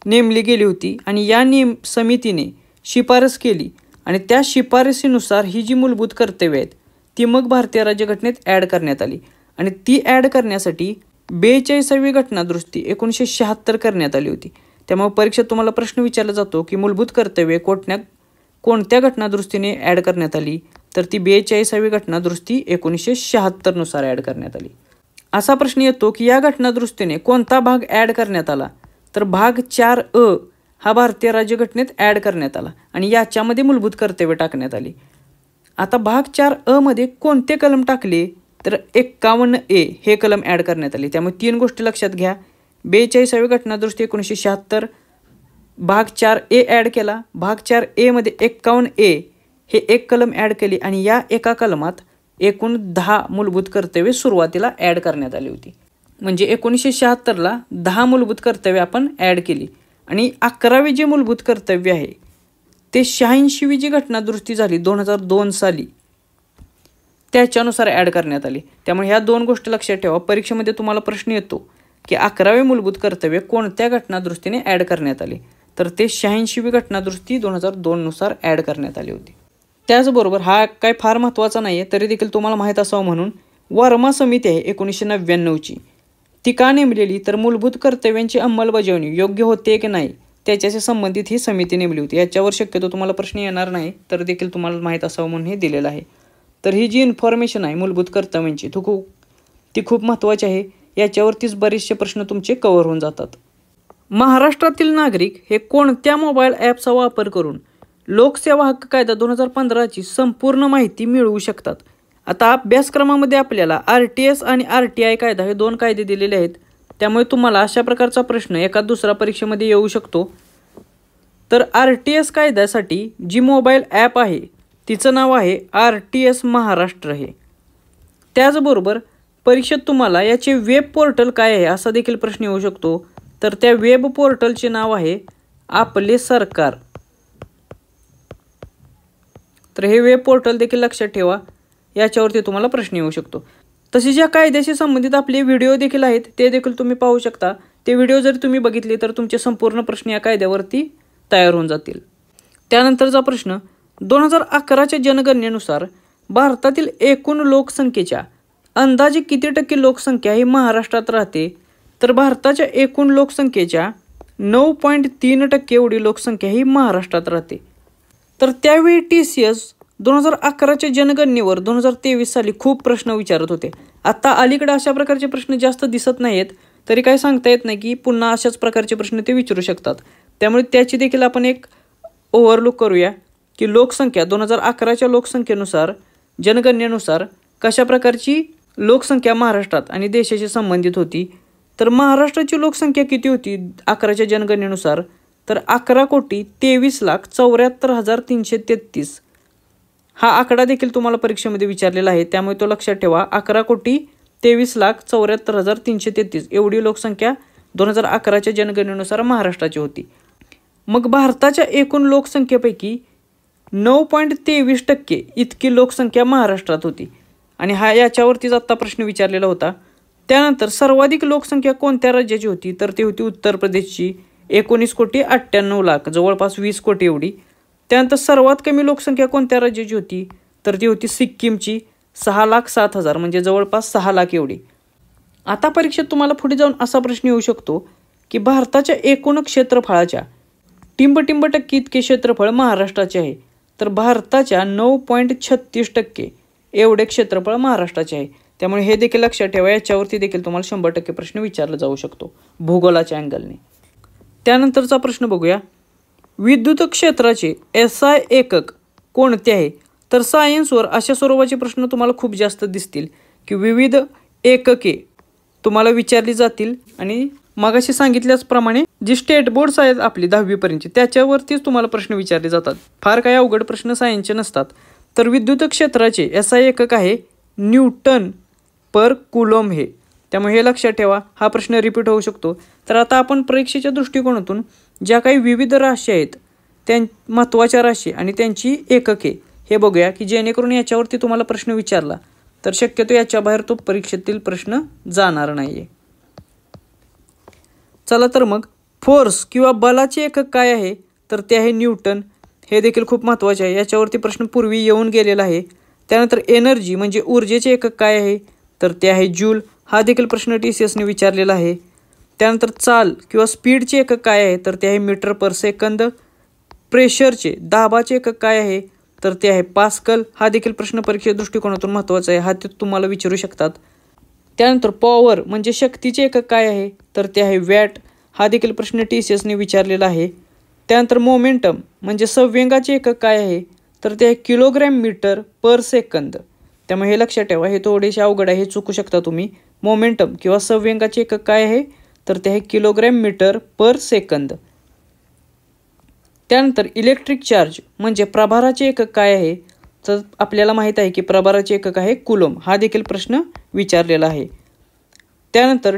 नेमली गेली होती आणि या समितीने शिफारस केली आणि त्या शिफारसीनुसार ही जी मूलभूत कर्तव्य आहेत ती मग भारतीय राज्यघटनेत ॲड करण्यात आली. आणि ती ॲड करण्यासाठी 42वी घटनादुरुस्ती 1976 करण्यात आली होती. त्यामुळे परीक्षेत तुम्हाला प्रश्न विचारला जातो की मूलभूत कर्तव्य कोणत्या घटनादुरुस्तीने ॲड करण्यात आली, तर ती 42वी घटनादुरुस्ती 1976 नुसार ॲड करण्यात आली. असा प्रश्न येतो की या घटनादुरुस्तीने कोणता भाग ॲड करण्यात आला, तर भाग 4A हा भारतीय राज्यघटनेत ॲड करण्यात आला आणि याच्यामध्ये मूलभूत कर्तव्य टाकण्यात आली. आता भाग 4A मध्ये कोणते कलम टाकले, तर 51A हे कलम ॲड करण्यात आले. त्यामुळे 3 गोष्टी लक्षात घ्या. 42वी घटनादुरुस्ती 1976, भाग 4A ॲड केला, भाग 4A मध्ये 51A हे एक कलम ॲड केली आणि या एका कलमात एकूण 10 मूलभूत कर्तव्य सुरुवातीला ॲड करण्यात आली होती. म्हणजे 1976ला 10 मूलभूत कर्तव्य आपण ॲड केली आणि 11वी जे मूलभूत कर्तव्य आहे ते 86वी जी घटनादुरुस्ती झाली 2002 साली त्याच्यानुसार ॲड करण्यात आली. त्यामुळे ह्या 2 गोष्टी लक्षात ठेवा. परीक्षेमध्ये तुम्हाला प्रश्न येतो की 11वे मूलभूत कर्तव्य कोणत्या घटनादुरुस्तीने ॲड करण्यात आले, तर ते 86वी घटनादुरुस्ती 2002 नुसार ॲड करण्यात आली होती. त्याचबरोबर हा काय फार महत्त्वाचा नाही आहे तरी देखील तुम्हाला माहीत असावं म्हणून वर्मा समिती आहे 1999ची. ती का नेमलेली, तर मूलभूत कर्तव्यांची अंमलबजावणी योग्य होते की नाही त्याच्याशी संबंधित ही समिती नेमली होती. याच्यावर शक्यतो तुम्हाला प्रश्न येणार नाही तर देखील तुम्हाला माहीत असावं म्हणून हे दिलेलं आहे. तर ही जी इन्फॉर्मेशन आहे मूलभूत कर्तव्यांची ती खूप महत्त्वाची आहे. याच्यावरतीच बरेचसे प्रश्न तुमचे कव्हर होऊन जातात. महाराष्ट्रातील नागरिक हे कोणत्या मोबाईल ॲपचा वापर करून लोकसेवा हक्क कायदा 2015ची संपूर्ण माहिती मिळवू शकतात? आता अभ्यासक्रमामध्ये आपल्याला RTS आणि RTI कायदा हे 2 कायदे दिलेले आहेत. त्यामुळे तुम्हाला अशा प्रकारचा प्रश्न एका दुसरा परीक्षेमध्ये येऊ शकतो. तर RTS कायद्यासाठी जी मोबाईल ॲप आहे तिचं नाव आहे RTS महाराष्ट्र हे. त्याचबरोबर परीक्षेत तुम्हाला याचे वेब पोर्टल काय आहे असा देखील प्रश्न येऊ शकतो. तर त्या वेब पोर्टलचे नाव आहे आपले सरकार. तर हे वेब पोर्टल देखील लक्षात ठेवा, याच्यावरती तुम्हाला प्रश्न येऊ शकतो. तसेच या कायद्याशी संबंधित आपले व्हिडिओ देखील आहेत, ते देखील तुम्ही पाहू शकता. ते व्हिडिओ जर तुम्ही बघितले तर तुमचे संपूर्ण प्रश्न या कायद्यावरती तयार होऊन जातील. त्यानंतरचा प्रश्न, 2011च्या जनगणनेनुसार भारतातील एकूण लोकसंख्येच्या अंदाजे किती टक्के लोकसंख्या ही महाराष्ट्रात राहते? तर भारताच्या एकूण लोकसंख्येच्या 9.3% एवढी लोकसंख्या ही महाराष्ट्रात राहते. तर त्यावेळी TCS 2011च्या जनगणनेवर 2023 साली खूप प्रश्न विचारत होते. आता अलीकडे अशा प्रकारचे प्रश्न जास्त दिसत नाहीत, तरी काही सांगता येत नाही की पुन्हा अशाच प्रकारचे प्रश्न ते विचारू शकतात. त्यामुळे त्याची देखील आपण एक ओव्हरलुक करूया की लोकसंख्या 2011च्या लोकसंख्येनुसार जनगणनेनुसार कशा प्रकारची लोकसंख्या महाराष्ट्रात आणि देशाशी संबंधित होती. तर महाराष्ट्राची लोकसंख्या किती होती 11च्या जनगणनेनुसार, तर 11,23,74,333 हा आकडा देखील तुम्हाला परीक्षेमध्ये विचारलेला आहे, त्यामुळे तो लक्षात ठेवा. 11,23,74,333 एवढी लोकसंख्या 2011च्या जनगणनेनुसार महाराष्ट्राची होती. मग भारताच्या एकूण लोकसंख्येपैकी 9.23% इतकी लोकसंख्या महाराष्ट्रात होती आणि याच्यावरतीच आत्ता प्रश्न विचारलेला होता. त्यानंतर सर्वाधिक लोकसंख्या कोणत्या राज्याची होती, तर ती होती उत्तर प्रदेशची 19,98,00,000 जवळपास 20 कोटी एवढी. त्यानंतर सर्वात कमी लोकसंख्या कोणत्या राज्याची होती, तर ती होती सिक्कीमची 6,07,000 म्हणजे जवळपास 6 लाख एवढी. आता परीक्षेत तुम्हाला पुढे जाऊन असा प्रश्न येऊ शकतो की भारताच्या एकूण क्षेत्रफळाच्या टिंबटिंब टक्के इतके क्षेत्रफळ महाराष्ट्राचे आहे. तर भारताच्या 9.36% एवढे क्षेत्रफळ महाराष्ट्राचे आहे. त्यामुळे हे देखील लक्षात ठेवा. याच्यावरती देखील तुम्हाला 100% प्रश्न विचारला जाऊ शकतो भूगोलाच्या अँगलने. त्यानंतरचा प्रश्न बघूया. विद्युत क्षेत्राचे SI एकक कोणते आहे, तर सायन्सवर अशा स्वरूपाचे प्रश्न तुम्हाला खूप जास्त दिसतील की विविध एकके तुम्हाला विचारली जातील आणि मगाशी सांगितल्याप्रमाणे जी स्टेट बोर्ड्स आहेत आपली 10वीपर्यंतची त्याच्यावरतीच तुम्हाला प्रश्न विचारले जातात. फार काही अवघड प्रश्न सायन्सचे नसतात. तर विद्युत क्षेत्राचे SI एकक आहे न्यूटन पर कुलॉम हे. त्यामुळे हे लक्षात ठेवा. हा प्रश्न रिपीट होऊ शकतो. तर आता आपण परीक्षेच्या दृष्टिकोनातून ज्या काही विविध राशी आहेत त्या महत्त्वाच्या राशी आणि त्यांची एकके हे बघूया की जेणेकरून याच्यावरती तुम्हाला प्रश्न विचारला तर शक्यतो याच्या बाहेर तो परीक्षेतील प्रश्न जाणार नाही आहे. चला तर मग फोर्स किंवा बलाचे एकक काय आहे, तर ते आहे न्यूटन. हे देखील खूप महत्त्वाचे आहे. याच्यावरती प्रश्न पूर्वी येऊन गेलेला आहे. त्यानंतर एनर्जी म्हणजे ऊर्जेचे एकक काय आहे, तर ते आहे जूल. हा देखील प्रश्न TCSने विचारलेला आहे. त्यानंतर चाल किंवा स्पीडचे एकक काय आहे, तर ते आहे मीटर पर सेकंद. प्रेशरचे दाबाचे एकक काय आहे, तर ते आहे पास्कल. हा देखील प्रश्न परीक्षे दृष्टिकोनातून महत्त्वाचा आहे. हा ते तुम्हाला विचारू शकतात. त्यानंतर पॉवर म्हणजे शक्तीचे एकक काय आहे, तर ते आहे वॅट. हा देखील प्रश्न TCSने विचारलेला आहे. त्यानंतर मोमेंटम म्हणजे संवेगाचे एकक काय आहे, तर ते आहे किलोग्रॅम मीटर पर सेकंद. त्यामुळे हे लक्षात ठेवा. हे थोडेसे अवघड आहे, हे चुकू शकता तुम्ही. मोमेंटम किंवा संवेगाचे एकक काय आहे, तर ते आहे किलोग्रॅम मीटर पर सेकंद. त्यानंतर इलेक्ट्रिक चार्ज म्हणजे प्रभाराचे एकक काय आहे, तर आपल्याला माहीत आहे की प्रभाराचे एकक आहे कुलोम. हा देखील प्रश्न विचारलेला आहे. त्यानंतर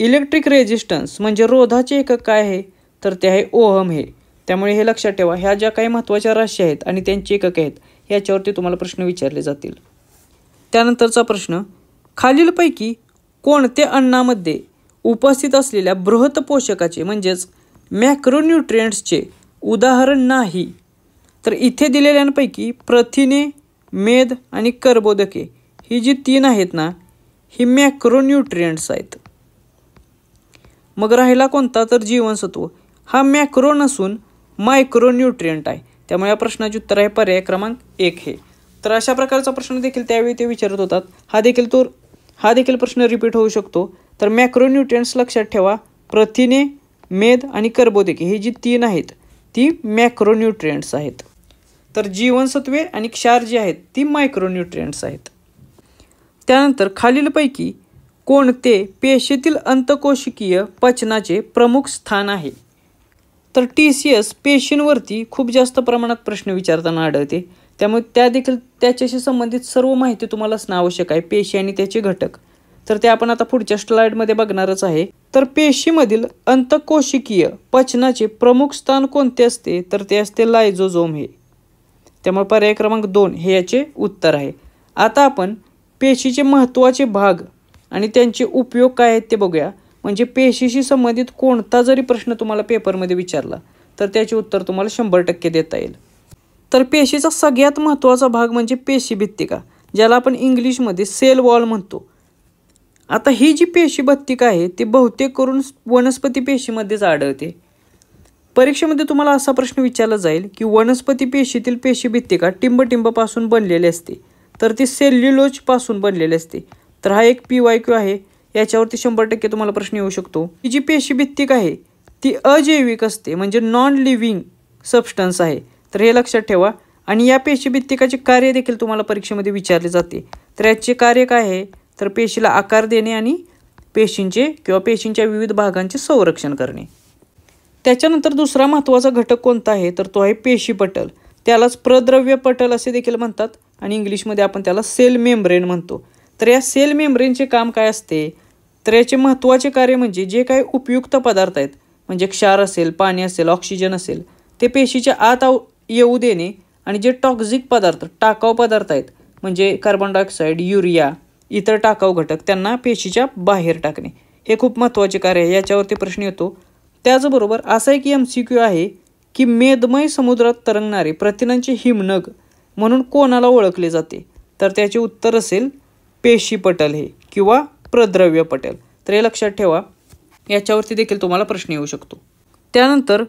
इलेक्ट्रिक रेजिस्टन्स म्हणजे रोधाचे एकक काय आहे, तर ते आहे ओहम हे. त्यामुळे हे लक्षात ठेवा. ह्या ज्या काही महत्त्वाच्या राशी आहेत आणि त्यांची एकक आहेत याच्यावरती तुम्हाला प्रश्न विचारले जातील. त्यानंतरचा प्रश्न खालीलपैकी कोणत्या अन्नामध्ये उपस्थित असलेल्या बृहत पोषकाचे म्हणजेच मॅक्रोन्यूट्रिएंट्सचे उदाहरण नाही, तर इथे दिलेल्यांपैकी प्रथिने, मेद आणि कर्बोदके ही जी 3 आहेत ना, ही मॅक्रोन्यूट्रिएंट्स आहेत. मग राहिला कोणता, तर जीवनसत्व. हा मॅक्रो नसून मायक्रोन्यूट्रिएंट आहे. त्यामुळे या प्रश्नाचे उत्तर आहे पर्याय क्रमांक 1 हे. तर अशा प्रकारचा प्रश्न देखील त्यावेळी ते विचारत होतात. हा देखील प्रश्न रिपीट होऊ शकतो. तर मॅक्रोन्यूट्रिएंट्स लक्षात ठेवा. प्रथिने, मेद आणि कर्बोदके ही जी 3 आहेत ती मॅक्रोन्यूट्रिएंट्स आहेत. तर जीवनसत्वे आणि क्षार जी आहेत ती मायक्रोन्यूट्रिएंट्स आहेत. त्यानंतर खालीलपैकी कोणते पेशीतील अंतकोशिकीय पचनाचे प्रमुख स्थान आहे, तर TCS पेशींवरती खूप जास्त प्रमाणात प्रश्न विचारताना आढळते. त्यामुळे त्याच्याशी संबंधित सर्व माहिती तुम्हाला असणं आवश्यक आहे. पेशी आणि त्याचे घटक तर ते आपण आता पुढच्या स्लाइडमध्ये बघणारच आहे. तर पेशीमधील अंतकोशिकीय पचनाचे प्रमुख स्थान कोणते असते, तर ते असते लायझोझोम हे. त्यामुळे पर्याय क्रमांक 2 हे याचे उत्तर आहे. आता आपण पेशीचे महत्त्वाचे भाग आणि त्यांचे उपयोग काय आहेत ते बघूया. म्हणजे पेशीशी संबंधित कोणता जरी प्रश्न तुम्हाला पेपरमध्ये विचारला तर त्याचे उत्तर तुम्हाला 100% देता येईल. तर पेशीचा सगळ्यात महत्त्वाचा भाग म्हणजे पेशी भित्तिका, ज्याला आपण इंग्लिशमध्ये सेल वॉल म्हणतो. आता ही जी पेशी भित्तिका आहे ती बहुतेक करून वनस्पती पेशीमध्येच आढळते. परीक्षेमध्ये तुम्हाला असा प्रश्न विचारला जाईल की वनस्पती पेशीतील पेशी भित्तिका टिंबटिंबापासून बनलेली असते, तर ती सेल्युलोजपासून बनलेली असते. तर हा एक PYQ आहे. याच्यावरती 100% तुम्हाला प्रश्न येऊ शकतो. ही जी पेशी भित्तिका आहे ती अजैविक असते, म्हणजे नॉन लिव्हिंग सबस्टन्स आहे. तर हे लक्षात ठेवा. आणि या पेशी भित्तिकाचे कार्य देखील तुम्हाला परीक्षेमध्ये विचारले जाते. तर याचे कार्य काय आहे, तर पेशीला आकार देणे आणि पेशींच्या विविध भागांचे संरक्षण करणे. त्याच्यानंतर दुसरा महत्त्वाचा घटक कोणता आहे तर तो आहे पेशी पटल. त्यालाच प्रद्रव्य पटल असे देखील म्हणतात आणि इंग्लिशमध्ये आपण त्याला सेल मेम्ब्रेन म्हणतो. तर या सेल मेम्ब्रेनचे काम काय असते तर याचे महत्त्वाचे कार्य म्हणजे जे काही उपयुक्त पदार्थ आहेत म्हणजे क्षार असेल, पाणी असेल, ऑक्सिजन असेल ते पेशीच्या आत येऊ देणे आणि जे टॉक्झिक पदार्थ टाकाऊ पदार्थ आहेत म्हणजे कार्बन डायऑक्साईड, युरिया, इतर टाकाऊ घटक त्यांना पेशीच्या बाहेर टाकणे हे खूप महत्त्वाचे कार्य आहे. याच्यावरती प्रश्न येतो. त्याचबरोबर असा एक MCQ आहे की मेदमय समुद्रात तरंगणारे प्रथिनांचे हिमनग म्हणून कोणाला ओळखले जाते तर त्याचे उत्तर असेल पेशी पटल हे किंवा प्रद्रव्य पटल. तर हे लक्षात ठेवा, याच्यावरती देखील तुम्हाला प्रश्न येऊ शकतो. त्यानंतर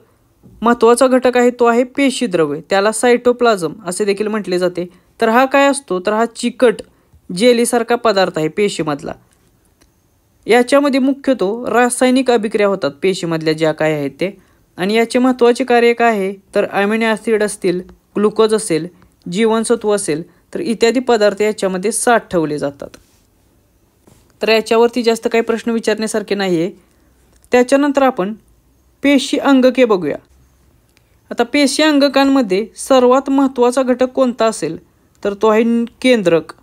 महत्त्वाचा घटक आहे तो आहे पेशीद्रव्य. त्याला सायटोप्लाझम असे देखील म्हटले जाते. तर हा काय असतो तर हा चिकट जेलीसारखा पदार्थ आहे पेशीमधला. याच्यामध्ये मुख्यतः रासायनिक अभिक्रिया होतात पेशीमधल्या ज्या काय आहेत ते आणि याचे महत्त्वाचे कार्य काय आहे तर अमिनो ॲसिड असतील, ग्लुकोज असेल, जीवनसत्व असेल तर इत्यादी पदार्थ याच्यामध्ये साठवले जातात. तर याच्यावरती जास्त काही प्रश्न विचारण्यासारखे नाही आहे. त्याच्यानंतर आपण पेशी अंगके बघूया. आता पेशी अंगकांमध्ये सर्वात महत्त्वाचा घटक कोणता असेल तर तो आहे केंद्रक,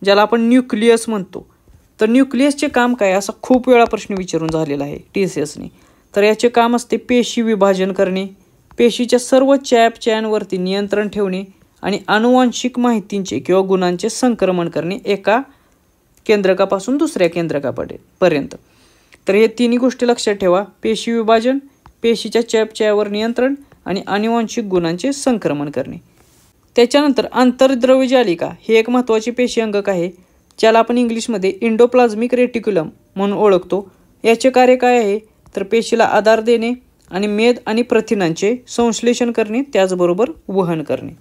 ज्याला आपण न्यूक्लियस म्हणतो. तर न्यूक्लियसचे काम काय असा खूप वेळा प्रश्न विचारून झालेला आहे TCSने. तर याचे काम असते पेशी विभाजन करणे, पेशीच्या सर्व चॅनवरती नियंत्रण ठेवणे आणि आनुवांशिक माहितींचे किंवा गुणांचे संक्रमण करणे एका केंद्रकापासून दुसऱ्या केंद्रकापर्यंत. तर हे तिन्ही गोष्टी लक्षात ठेवा, पेशी विभाजन, पेशीच्या चॅपवर नियंत्रण आणि आनुवांशिक गुणांचे संक्रमण करणे. त्याच्यानंतर आंतरद्रव्य जालिका हे एक महत्त्वाचे पेशी अंगक आहे ज्याला आपण इंग्लिशमध्ये इंडोप्लाझ्मिक रेटिक्युलम म्हणून ओळखतो. याचे कार्य काय आहे तर पेशीला आधार देणे आणि मेद आणि प्रथिनांचे संश्लेषण करणे त्याचबरोबर वहन करणे.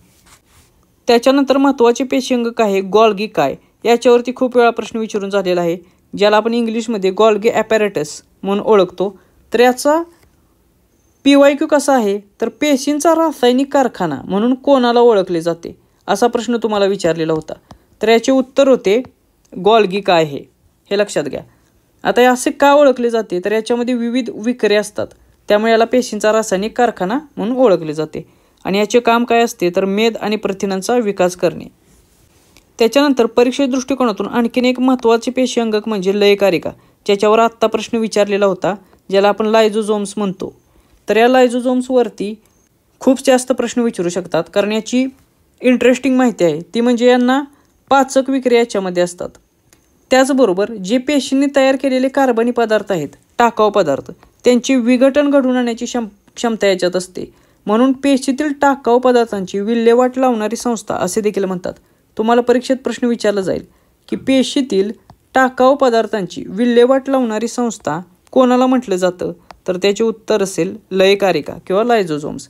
त्याच्यानंतर महत्त्वाचे पेशी अंगक आहे गोल्गी काय. याच्यावरती खूप वेळा प्रश्न विचारून झालेला आहे ज्याला आपण इंग्लिशमध्ये गोल्गी ॲपॅरेटस म्हणून ओळखतो. तर याचा PYQ कसा आहे तर पेशींचा रासायनिक कारखाना म्हणून कोणाला ओळखले जाते असा प्रश्न तुम्हाला विचारलेला होता. तर याचे उत्तर होते गोल्गी काय हे लक्षात घ्या. आता हे असे का ओळखले जाते तर याच्यामध्ये विविध विक्रिया असतात त्यामुळे याला पेशींचा रासायनिक कारखाना म्हणून ओळखले जाते आणि याचे काम काय असते तर मेद आणि प्रथिनांचा विकास करणे. त्याच्यानंतर परीक्षे दृष्टिकोनातून आणखीन एक महत्त्वाचे पेशी अंगक म्हणजे लयकारिका, ज्याच्यावर आत्ता प्रश्न विचारलेला होता, ज्याला आपण लायझोझोम्स म्हणतो. तर या लायझोझोम्सवरती खूप जास्त प्रश्न विचारू शकतात कारण याची इंटरेस्टिंग माहिती आहे ती म्हणजे यांना पाचक विक्रिया याच्यामध्ये असतात. त्याचबरोबर जे पेशींनी तयार केलेले कार्बनी पदार्थ आहेत, टाकाऊ पदार्थ, त्यांचे विघटन घडवून आणण्याची क्षमता याच्यात असते. म्हणून पेशीतील टाकाऊ पदार्थांची विल्हेवाट लावणारी संस्था असे देखील म्हणतात. तुम्हाला परीक्षेत प्रश्न विचारला जाईल की पेशीतील टाकाऊ पदार्थांची विल्हेवाट लावणारी संस्था कोणाला म्हटलं जातं तर त्याचे उत्तर असेल लयकारिका किंवा लायझोझोम्स.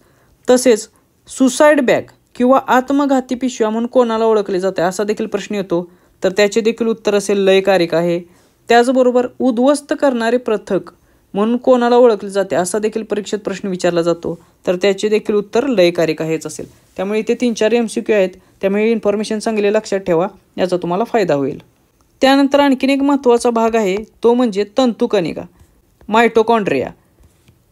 तसेच सुसाईड बॅग किंवा आत्मघाती पिशव्या म्हणून कोणाला ओळखले जाते असा देखील प्रश्न येतो तर त्याचे देखील उत्तर असेल लयकारिका आहे. त्याचबरोबर उद्ध्वस्त करणारे पृथक म्हणून कोणाला ओळखले जाते असा देखील परीक्षेत प्रश्न विचारला जातो तर त्याचे देखील उत्तर लयकारिका हेच असेल. त्यामुळे इथे 3-4 MCQ आहेत, त्यामुळे इन्फॉर्मेशन चांगले लक्षात ठेवा, याचा तुम्हाला फायदा होईल. त्यानंतर आणखीन एक महत्त्वाचा भाग आहे तो म्हणजे तंतुकणिका मायटोकॉन्ड्रिया.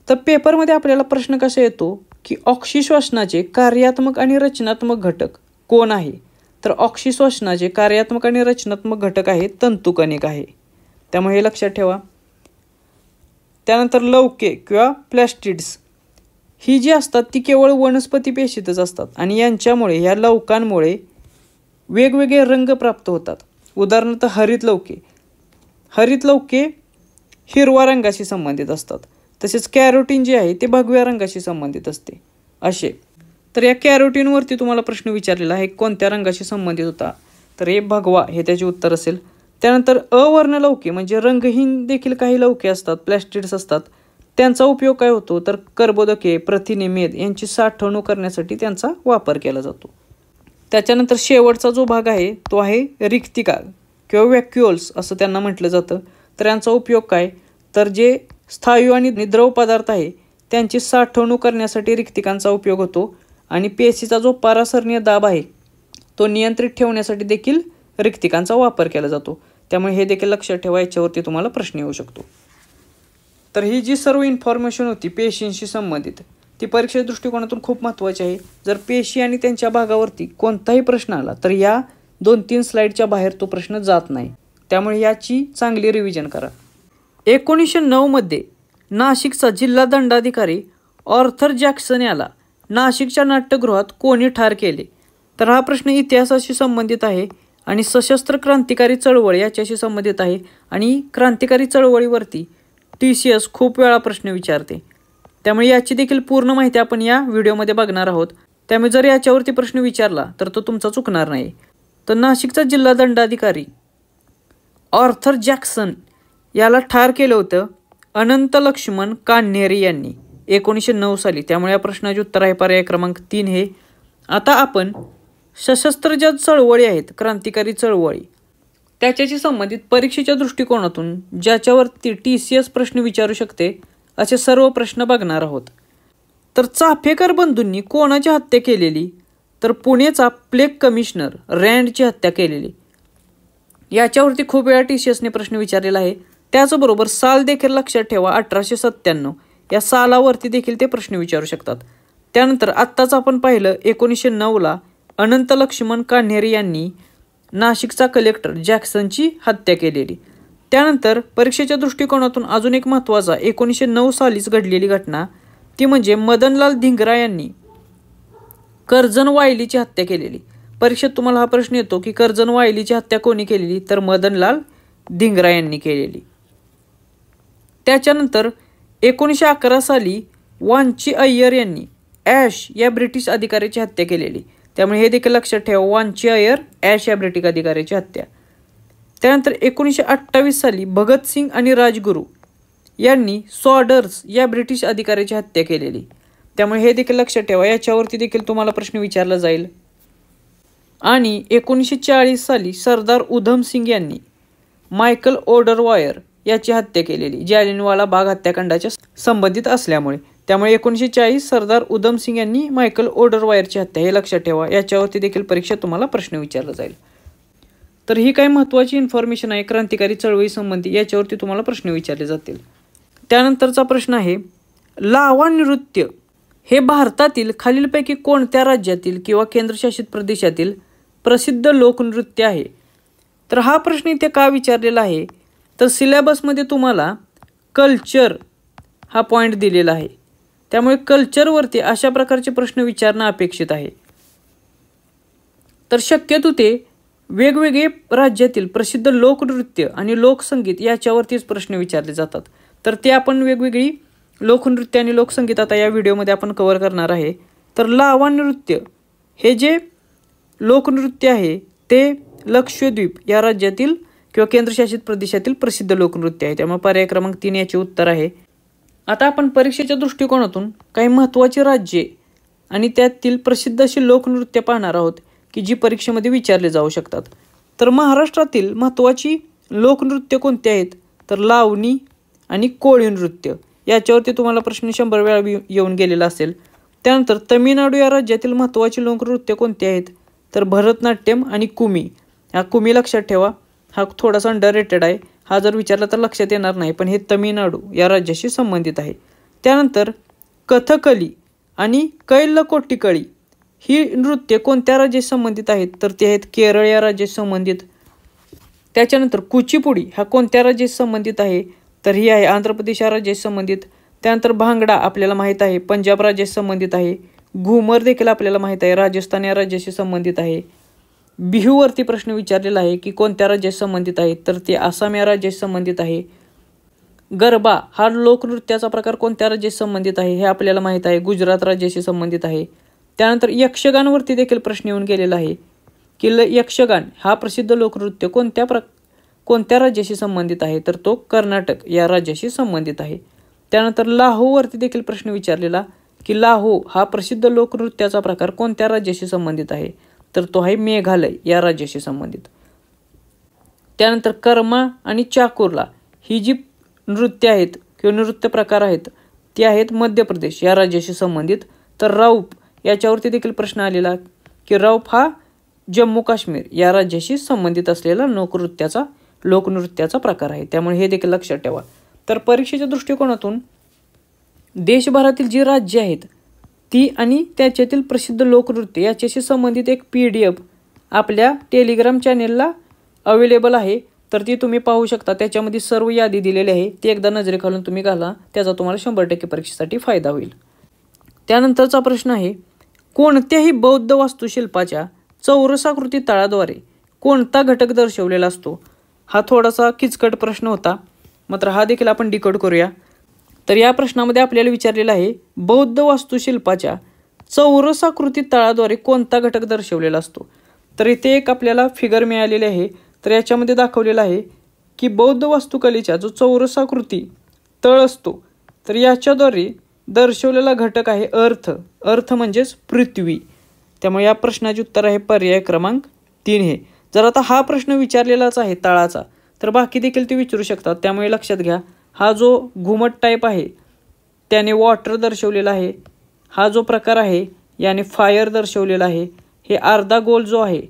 तर पेपरमध्ये आपल्याला प्रश्न कसा येतो की ऑक्सिश्वसनाचे कार्यात्मक आणि रचनात्मक घटक कोण आहे तर ऑक्सिश्वसनाचे कार्यात्मक आणि रचनात्मक घटक आहे तंतुकणिका आहे, त्यामुळे हे लक्षात ठेवा. त्यानंतर लवके किंवा प्लॅस्टिड्स ही जी असतात ती केवळ वनस्पती पेशीतच असतात आणि यांच्यामुळे ह्या लवकांमुळे वेगवेगळे रंग प्राप्त होतात. उदाहरणार्थ हरित लवके हिरवा रंगाशी संबंधित असतात, तसेच कॅरोटीन जे आहे ते भगव्या रंगाशी संबंधित असते असे. तर या कॅरोटीनवरती तुम्हाला प्रश्न विचारलेला आहे कोणत्या रंगाशी संबंधित होता तर हे भगवा हे त्याचे उत्तर असेल. त्यानंतर अवर्ण लवके म्हणजे रंगहीन देखील काही लवके असतात, प्लॅस्टिड्स असतात, त्यांचा उपयोग काय होतो तर कर्बोदके, प्रथिने, मेद यांची साठवणूक करण्यासाठी त्यांचा वापर केला जातो. त्याच्यानंतर शेवटचा जो भाग आहे तो आहे रिक्तिका किंवा व्हॅक्युअल्स असं त्यांना म्हटलं जातं. तर यांचा उपयोग काय तर जे स्थायू आणि द्रव पदार्थ आहे त्यांची साठवणूक करण्यासाठी रिक्तिकांचा उपयोग होतो आणि पेशीचा जो पारासरणीय दाब आहे तो नियंत्रित ठेवण्यासाठी देखील रिक्तिकांचा वापर केला जातो. त्यामुळे हे देखील लक्षात ठेवा, याच्यावरती तुम्हाला प्रश्न येऊ शकतो. तर ही जी सर्व इन्फॉर्मेशन होती पेशींशी संबंधित ती परीक्षेच्या दृष्टिकोनातून खूप महत्त्वाची आहे. जर पेशी आणि त्यांच्या भागावरती कोणताही प्रश्न आला तर या 2-3 स्लाईडच्या बाहेर तो प्रश्न जात नाही. त्यामुळे याची चांगली रिव्हिजन करा. 1909 मध्ये नाशिकचा जिल्हा दंडाधिकारी ऑर्थर जॅक्सन याला नाशिकच्या नाट्यगृहात कोणी ठार केले? तर हा प्रश्न इतिहासाशी संबंधित आहे आणि सशस्त्र क्रांतिकारी चळवळ याच्याशी संबंधित आहे. आणि क्रांतिकारी चळवळीवरती TCS खूप वेळा प्रश्न विचारते. त्यामुळे याची देखील पूर्ण माहिती आपण या व्हिडिओमध्ये बघणार आहोत. त्यामुळे जर याच्यावरती प्रश्न विचारला तर तो तुमचा चुकणार नाही. तर नाशिकचा जिल्हा दंडाधिकारी ऑर्थर जॅक्सन याला ठार केलं होतं अनंत लक्ष्मण कान्हेरे यांनी 1909 साली. त्यामुळे या प्रश्नाचे उत्तर आहे पर्याय क्रमांक 3 हे. आता आपण सशस्त्र ज्या चळवळी आहेत क्रांतिकारी चळवळी त्याच्याशी संबंधित परीक्षेच्या दृष्टिकोनातून ज्याच्यावरती TCS प्रश्न विचारू शकते असे सर्व प्रश्न बघणार आहोत. तर चाफेकर बंधूंनी कोणाची हत्या केलेली? तर पुणेचा प्लेग कमिशनर रँडची हत्या केलेली. याच्यावरती खूप वेळा TCSने प्रश्न विचारलेला आहे. त्याचबरोबर साल देखील लक्षात ठेवा 1897 या सालावरती देखील ते प्रश्न विचारू शकतात. त्यानंतर आत्ताच आपण पाहिलं 1909ला अनंत लक्ष्मण कान्हेरे यांनी नाशिकचा कलेक्टर जॅक्सनची हत्या केलेली. त्यानंतर परीक्षेच्या दृष्टिकोनातून अजून एक महत्त्वाचा 1909 सालीच घडलेली घटना ती म्हणजे मदनलाल धिंगरा यांनी कर्जन वायलीची हत्या केलेली. परीक्षेत तुम्हाला हा प्रश्न येतो की कर्जन वायलीची हत्या कोणी केलेली? तर मदनलाल धिंगरा यांनी केलेली. त्याच्यानंतर 1911 साली वांची अय्यर यांनी ॲश या ब्रिटिश अधिकाऱ्याची हत्या केलेली. त्यामुळे हे देखील लक्षात ठेवा वांची अय्यर ॲश या ब्रिटिश अधिकाऱ्याची हत्या. त्यानंतर 1928 साली भगतसिंग आणि राजगुरू यांनी सॉडर्स या ब्रिटिश अधिकाऱ्याची हत्या केलेली. त्यामुळे हे देखील लक्षात ठेवा याच्यावरती देखील तुम्हाला प्रश्न विचारला जाईल. आणि 1940 साली सरदार उधम सिंग यांनी मायकल ओडरवायर याची हत्या केलेली जालियनवाला बाग हत्याकांडाच्या संबंधित असल्यामुळे. त्यामुळे 1940 सरदार उधम सिंग यांनी मायकल ओडरवायरची हत्या हे लक्षात ठेवा. याच्यावरती देखील परीक्षेत तुम्हाला प्रश्न विचारला जाईल. तर ही काही महत्त्वाची इन्फॉर्मेशन आहे क्रांतिकारी चळवळी संबंधी याच्यावरती तुम्हाला प्रश्न विचारले जातील. त्यानंतरचा प्रश्न आहे लावा नृत्य हे भारतातील खालीलपैकी कोणत्या राज्यातील किंवा केंद्रशासित प्रदेशातील प्रसिद्ध लोकनृत्य आहे? तर हा प्रश्न इथे का विचारलेला आहे? तर सिलेबसमध्ये तुम्हाला कल्चर हा पॉईंट दिलेला आहे. त्यामुळे कल्चरवरती अशा प्रकारचे प्रश्न विचारणं अपेक्षित आहे. तर शक्यतो ते वेगवेगळे राज्यातील प्रसिद्ध लोकनृत्य आणि लोकसंगीत याच्यावरतीच प्रश्न विचारले जातात. तर ते आपण वेगवेगळी लोकनृत्य आणि लोकसंगीत आता या व्हिडिओमध्ये आपण कव्हर करणार आहे. तर लावा नृत्य हे जे लोकनृत्य आहे ते लक्षद्वीप या राज्यातील किंवा केंद्रशासित प्रदेशातील प्रसिद्ध लोकनृत्य आहे. त्यामुळे पर्याय क्रमांक 3 याचे उत्तर आहे. आता आपण परीक्षेच्या दृष्टिकोनातून काही महत्त्वाची राज्ये आणि त्यातील प्रसिद्ध अशी लोकनृत्य पाहणार आहोत की जी परीक्षेमध्ये विचारले जाऊ शकतात. तर महाराष्ट्रातील महत्त्वाची लोकनृत्य कोणती आहेत? तर लावणी आणि कोळी नृत्य याच्यावरती तुम्हाला प्रश्न 100 वेळा येऊन गेलेला असेल. त्यानंतर तमिळनाडू या राज्यातील महत्त्वाची लोकनृत्य कोणती आहेत? तर भरतनाट्यम आणि कुमी. हा कुमी लक्षात ठेवा, हा थोडासा अंडररेटेड आहे. हा जर विचारला तर लक्षात येणार नाही, पण हे तमिळनाडू या राज्याशी संबंधित आहे. त्यानंतर कथकली आणि कैलकोट्टीकळी ही नृत्य कोणत्या राज्याशी संबंधित आहेत? तर ते आहेत केरळ या राज्याशी संबंधित. त्याच्यानंतर कुचिपुडी हा कोणत्या राज्याशी संबंधित आहे? तर ही आहे आंध्र प्रदेश या राज्याशी संबंधित. त्यानंतर भांगडा आपल्याला माहीत आहे पंजाब राज्याशी संबंधित आहे. घुमर देखील आपल्याला माहीत आहे राजस्थान या राज्याशी संबंधित आहे. बिहूवरती प्रश्न विचारलेला आहे की कोणत्या राज्याशी संबंधित आहे? तर ते आसाम या राज्याशी संबंधित आहे. गरबा हा लोकनृत्याचा प्रकार कोणत्या राज्याशी संबंधित आहे? हे आपल्याला माहीत आहे गुजरात राज्याशी संबंधित आहे. त्यानंतर यक्षगानवरती देखील प्रश्न येऊन गेलेला आहे की यक्षगान हा प्रसिद्ध लोकनृत्य कोणत्या राज्याशी संबंधित आहे? तर तो कर्नाटक या राज्याशी संबंधित आहे. त्यानंतर लाहोवरती देखील प्रश्न विचारलेला की लाहो हा प्रसिद्ध लोकनृत्याचा प्रकार कोणत्या राज्याशी संबंधित आहे? तर तो आहे मेघालय या राज्याशी संबंधित. त्यानंतर कर्मा आणि चाकुरला ही जी नृत्य आहेत किंवा नृत्य प्रकार आहेत ते आहेत मध्य प्रदेश या राज्याशी संबंधित. तर रौफ याच्यावरती देखील प्रश्न आलेला की रौफ हा जम्मू काश्मीर या राज्याशी संबंधित असलेला लोकनृत्याचा प्रकार आहे. त्यामुळे हे देखील लक्षात ठेवा. तर परीक्षेच्या दृष्टिकोनातून देशभरातील जी राज्य आहेत ती आणि त्याच्यातील प्रसिद्ध लोकनृत्य याच्याशी संबंधित एक PDF आपल्या टेलिग्राम चॅनेलला अवेलेबल आहे, तर ती तुम्ही पाहू शकता. त्याच्यामध्ये सर्व यादी दिलेली आहे, ती एकदा नजरेखालून तुम्ही घाला, त्याचा तुम्हाला 100% परीक्षेसाठी फायदा होईल. त्यानंतरचा प्रश्न आहे, कोणत्याही बौद्ध वास्तुशिल्पाच्या चौरसाकृती तळाद्वारे कोणता घटक दर्शवलेला असतो? हा थोडासा किचकट प्रश्न होता, मात्र हा देखील आपण डिकोड करूया. तर या प्रश्नामध्ये आपल्याला विचारलेलं आहे, बौद्ध वास्तुशिल्पाच्या चौरसाकृती तळाद्वारे कोणता घटक दर्शवलेला असतो? तर इथे एक आपल्याला फिगर मिळालेली आहे. तर याच्यामध्ये दाखवलेलं आहे की बौद्ध वास्तुकलेचा जो चौरसाकृती तळ असतो तर याच्याद्वारे दर्शवलेला घटक आहे अर्थ. अर्थ म्हणजेच पृथ्वी. त्यामुळे या प्रश्नाचे उत्तर आहे पर्याय क्रमांक 3 हे. जर आता हा प्रश्न विचारलेलाच आहे तळाचा, तर बाकी देखील ते विचारू शकतात. त्यामुळे लक्षात घ्या, हा जो घुमट टाईप आहे त्याने वॉटर दर्शवलेला आहे. हा जो प्रकार आहे याने फायर दर्शवलेला आहे. हे अर्धा गोल जो आहे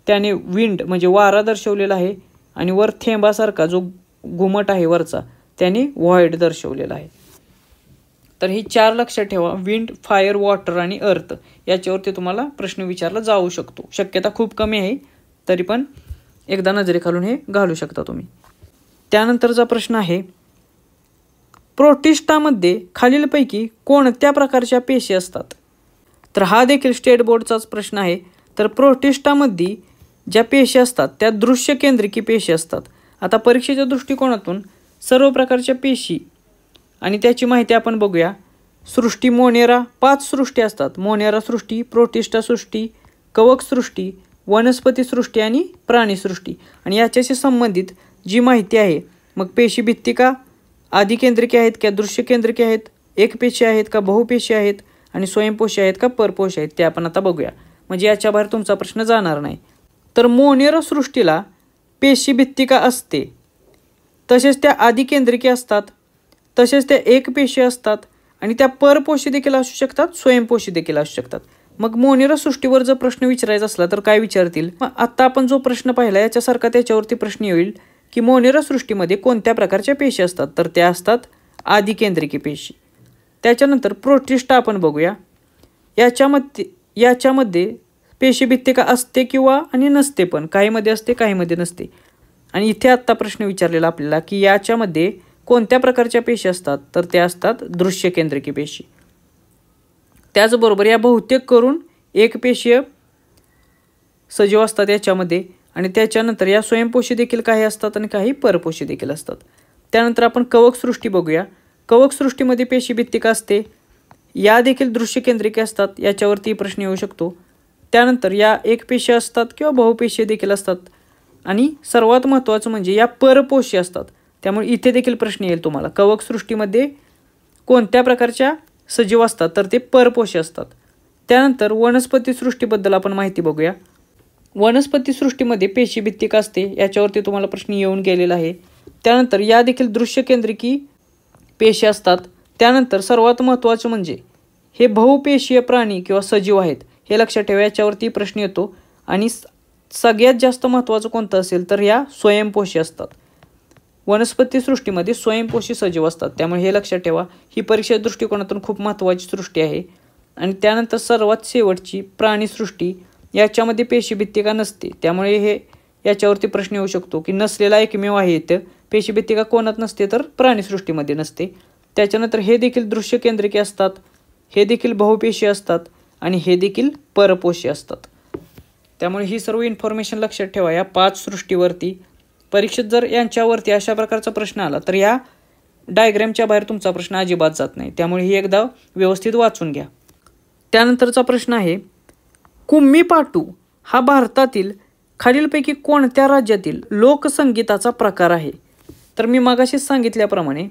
त्याने विंड म्हणजे वारा दर्शवलेला आहे. आणि वर थेंबासारखा जो घुमट आहे वरचा त्याने व्हॉइड दर्शवलेला आहे. तर ही 4 लक्षात ठेवा, विंड, फायर, वॉटर आणि अर्थ याच्यावरती तुम्हाला प्रश्न विचारला जाऊ शकतो. शक्यता खूप कमी आहे, तरी पण एकदा नजरेखालून हे घालू शकता तुम्ही. त्यानंतरचा प्रश्न आहे, प्रोटिस्टामध्ये खालीलपैकी कोणत्या प्रकारच्या पेशी असतात? तर हा देखील स्टेट बोर्डचाच प्रश्न आहे. तर प्रोटिस्टामध्ये ज्या पेशी असतात त्या दृश्य केंद्रिकी पेशी असतात. आता परीक्षेच्या दृष्टिकोनातून सर्व प्रकारच्या पेशी आणि त्याची माहिती आपण बघूया. सृष्टी मोनेरा 5 सृष्टी असतात. मोनेरा सृष्टी, प्रोटिस्टा सृष्टी, कवक सृष्टी, वनस्पती सृष्टी आणि प्राणीसृष्टी. आणि याच्याशी संबंधित जी माहिती आहे, मग पेशी भित्तिका आदिकेंद्रिके आहेत का दृश्य केंद्रिके आहेत, एकपेशी आहेत का बहुपेशी आहेत आणि स्वयंपोषी आहेत का परपोषी आहेत, ते आपण आता बघूया. म्हणजे याच्या बाहेर तुमचा प्रश्न जाणार नाही. तर मोनेरा सृष्टीला पेशी भित्तिका असते, तसेच त्या आदिकेंद्रिके असतात, तसेच त्या एकपेशी असतात आणि त्या परपोषी देखील असू शकतात, स्वयंपोषी देखील असू शकतात. मग मोनेरा सृष्टीवर जर प्रश्न विचारायचा असला तर काय विचारतील? आता आपण जो प्रश्न पाहिला याच्यासारखा त्याच्यावरती प्रश्न येईल की मोनेरा सृष्टीमध्ये कोणत्या प्रकारच्या पेशी असतात? तर त्या असतात आदिकेंद्रिकी पेशी. त्याच्यानंतर प्रोटिस्टा आपण बघूया. याच्यामध्ये पेशी भित्तिका असते किंवा आणि नसते, पण काहीमध्ये असते काहीमध्ये नसते. आणि इथे आत्ता प्रश्न विचारलेला आपल्याला की याच्यामध्ये कोणत्या प्रकारच्या पेशी असतात? तर त्या असतात दृश्य केंद्रिकी पेशी. त्याचबरोबर या बहुतेक करून एकपेशीय सजीव असतात याच्यामध्ये. आणि त्याच्यानंतर या स्वयंपोषी देखील काही असतात आणि काही परपोषी देखील असतात. त्यानंतर आपण कवक सृष्टी बघूया. कवक सृष्टीमध्ये पेशी भित्तिका असते, या देखील दृश्य केंद्रिके असतात, याच्यावरती प्रश्न येऊ शकतो. त्यानंतर या एकपेशी असतात किंवा बहुपेशी देखील असतात आणि सर्वात महत्त्वाचं म्हणजे या परपोषी असतात. त्यामुळे इथे देखील प्रश्न येईल तुम्हाला, कवक सृष्टीमध्ये कोणत्या प्रकारच्या सजीव असतात? तर ते परपोषी असतात. त्यानंतर वनस्पती सृष्टीबद्दल आपण माहिती बघूया. वनस्पती सृष्टीमध्ये पेशी भित्तिका असते, याच्यावरती तुम्हाला प्रश्न येऊन गेलेला आहे. त्यानंतर या देखील दृश्य केंद्रिकी पेशी असतात. त्यानंतर सर्वात महत्त्वाचं म्हणजे हे बहुपेशीय प्राणी किंवा सजीव आहेत, हे लक्षात ठेवा, याच्यावरती प्रश्न येतो. आणि सगळ्यात जास्त महत्त्वाचं कोणतं असेल तर या स्वयंपोषी असतात. वनस्पती सृष्टीमध्ये स्वयंपोषी सजीव असतात, त्यामुळे हे लक्षात ठेवा. ही परीक्षेच्या दृष्टिकोनातून खूप महत्त्वाची सृष्टी आहे. आणि त्यानंतर सर्वात शेवटची प्राणीसृष्टी, याच्यामध्ये पेशी भित्तिका नसते, त्यामुळे हे याच्यावरती प्रश्न येऊ शकतो की नसलेला एकमेव आहे इथं. पेशी भित्तिका कोणात नसते तर प्राणीसृष्टीमध्ये नसते. त्याच्यानंतर हे देखील दृश्य केंद्रिके असतात, हे देखील बहुपेशी असतात आणि हे देखील परपोषी असतात. त्यामुळे ही सर्व इन्फॉर्मेशन लक्षात ठेवा. या 5 सृष्टीवरती परीक्षेत जर यांच्यावरती अशा प्रकारचा प्रश्न आला तर या डायग्रॅमच्या बाहेर तुमचा प्रश्न अजिबात जात नाही. त्यामुळे ही एकदा व्यवस्थित वाचून घ्या. त्यानंतरचा प्रश्न आहे, कुम्मीपाटू हा भारतातील खालीलपैकी कोणत्या राज्यातील लोकसंगीताचा प्रकार आहे? तर मी मगाशीच सांगितल्याप्रमाणे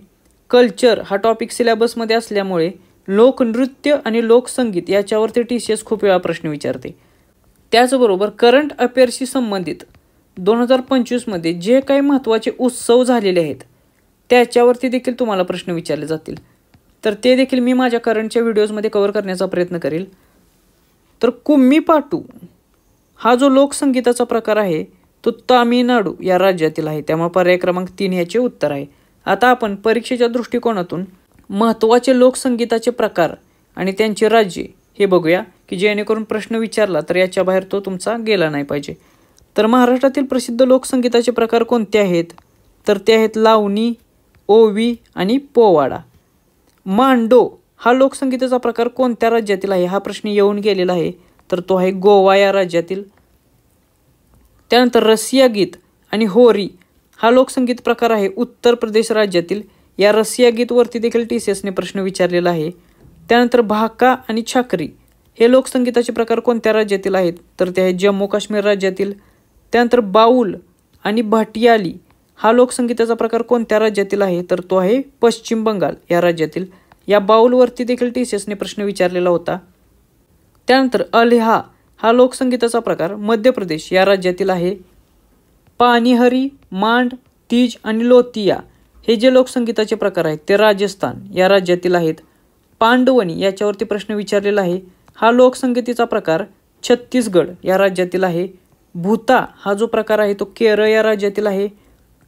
कल्चर हा टॉपिक सिलेबसमध्ये असल्यामुळे लोकनृत्य आणि लोकसंगीत याच्यावरती TCS खूप वेळा प्रश्न विचारते. त्याचबरोबर करंट अफेअर्सशी संबंधित 2025मध्ये जे काही महत्त्वाचे उत्सव झालेले आहेत त्याच्यावरती देखील तुम्हाला प्रश्न विचारले जातील. तर ते देखील मी माझ्या करंटच्या व्हिडिओजमध्ये कव्हर करण्याचा प्रयत्न करेल. तर कुम्मीपाटू हा जो लोकसंगीताचा प्रकार आहे तो तामिळनाडू या राज्यातील आहे, त्यामुळे पर्याय क्रमांक 3 याचे उत्तर आहे. आता आपण परीक्षेच्या दृष्टिकोनातून महत्त्वाचे लोकसंगीताचे प्रकार आणि त्यांची राज्ये हे बघूया, की जेणेकरून प्रश्न विचारला तर याच्या बाहेर तो तुमचा गेला नाही पाहिजे. तर महाराष्ट्रातील प्रसिद्ध लोकसंगीताचे प्रकार कोणते आहेत? तर ते आहेत लावणी, ओवी आणि पोवाडा. मांडो हा लोकसंगीताचा प्रकार कोणत्या राज्यातील आहे हा प्रश्न येऊन गेलेला आहे, तर तो आहे गोवा या राज्यातील. त्यानंतर रसिया गीत आणि होरी हा लोकसंगीत प्रकार आहे उत्तर प्रदेश राज्यातील. या रसिया गीतवरती देखील TCSने प्रश्न विचारलेला आहे. त्यानंतर भाका आणि छाकरी हे लोकसंगीताचे प्रकार कोणत्या राज्यातील आहेत? तर ते आहे जम्मू काश्मीर राज्यातील. त्यानंतर बाऊल आणि भाटियाली हा लोकसंगीताचा प्रकार कोणत्या राज्यातील आहे? तर तो आहे पश्चिम बंगाल या राज्यातील. या बाऊलवरती देखील TCSने प्रश्न विचारलेला होता. त्यानंतर अल्हा हा लोकसंगीताचा प्रकार मध्य प्रदेश या राज्यातील आहे. पानिहरी, मांड, तीज आणि लोतिया हे जे लोकसंगीताचे प्रकार आहेत ते राजस्थान या राज्यातील आहेत. पांडवनी याच्यावरती प्रश्न विचारलेला आहे. हा लोकसंगीताचा प्रकार छत्तीसगड या राज्यातील आहे. भूता हा जो प्रकार आहे तो केरळ या राज्यातील आहे.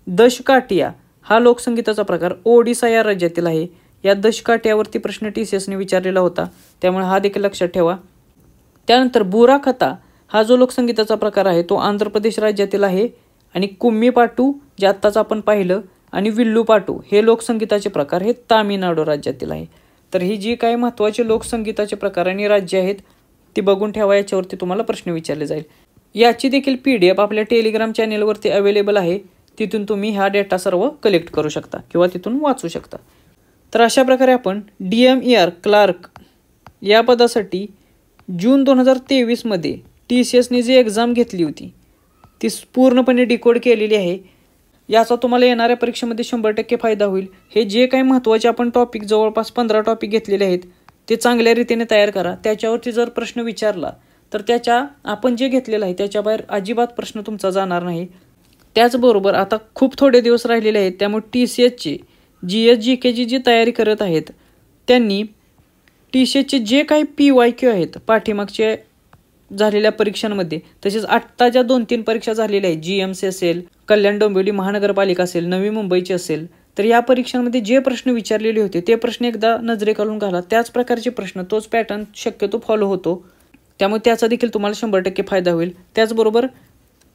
दशकाठिया हा लोकसंगीताचा प्रकार ओडिसा या राज्यातील आहे. या दशकाठ्यावरती प्रश्न TCSने विचारलेला होता, त्यामुळे हा देखील लक्षात ठेवा. त्यानंतर बुराखता हा जो लोकसंगीताचा प्रकार आहे तो आंध्र प्रदेश राज्यातील आहे. आणि कुम्मी पाटू जे आत्ताच आपण पाहिलं आणि विल्लू पाटू हे लोकसंगीताचे प्रकार हे तामिळनाडू राज्यातील आहे. तर ही जी काही महत्त्वाचे लोकसंगीताचे प्रकार आणि राज्य आहेत ती बघून ठेवा, याच्यावरती तुम्हाला प्रश्न विचारले जाईल. याची देखील PDF आपल्या टेलिग्राम चॅनेलवरती अवेलेबल आहे. तिथून तुम्ही हा डेटा सर्व कलेक्ट करू शकता किंवा तिथून वाचू शकता. तर अशा प्रकारे आपण DMER क्लार्क या पदासाठी जून 2023मध्ये TCSने जी एक्झाम घेतली होती ती पूर्णपणे डिकोड केलेली आहे. याचा तुम्हाला येणाऱ्या परीक्षेमध्ये 100% फायदा होईल. हे जे काही महत्त्वाचे आपण टॉपिक जवळपास 15 टॉपिक घेतलेले आहेत ते चांगल्या रीतीने तयार करा. त्याच्यावरती जर प्रश्न विचारला तर आपण जे घेतलेलं आहे त्याच्या बाहेर अजिबात प्रश्न तुमचा जाणार नाही. त्याचबरोबर आता खूप थोडे दिवस राहिलेले आहेत, त्यामुळे TCSचे GS GKची जी तयारी करत आहेत त्यांनी TCSचे जे काही PYQ आहेत पाठीमागचे झालेल्या परीक्षांमध्ये, तसेच आत्ता ज्या 2-3 परीक्षा झालेल्या आहेत, GMC असेल, कल्याण डोंबिवली महानगरपालिका असेल, नवी मुंबईची असेल, तर या परीक्षांमध्ये जे प्रश्न विचारलेले होते ते प्रश्न एकदा नजरेखालून घाला. त्याच प्रकारचे प्रश्न, तोच पॅटर्न शक्यतो फॉलो होतो, त्यामुळे त्याचा देखील तुम्हाला 100% फायदा होईल. त्याचबरोबर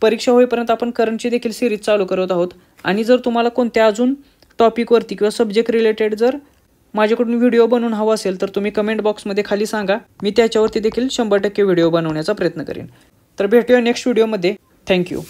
परीक्षा होईपर्यंत आपण करंटची देखील सिरीज चालू करत आहोत. आणि जर तुम्हाला कोणत्या अजून टॉपिकवरती किंवा सब्जेक्ट रिलेटेड जर माझ्याकडून व्हिडिओ बनवून हवा असेल तर तुम्ही कमेंट बॉक्समध्ये खाली सांगा, मी त्याच्यावरती देखील 100% व्हिडिओ बनवण्याचा प्रयत्न करेन. तर भेटूया नेक्स्ट व्हिडिओमध्ये. थँक्यू.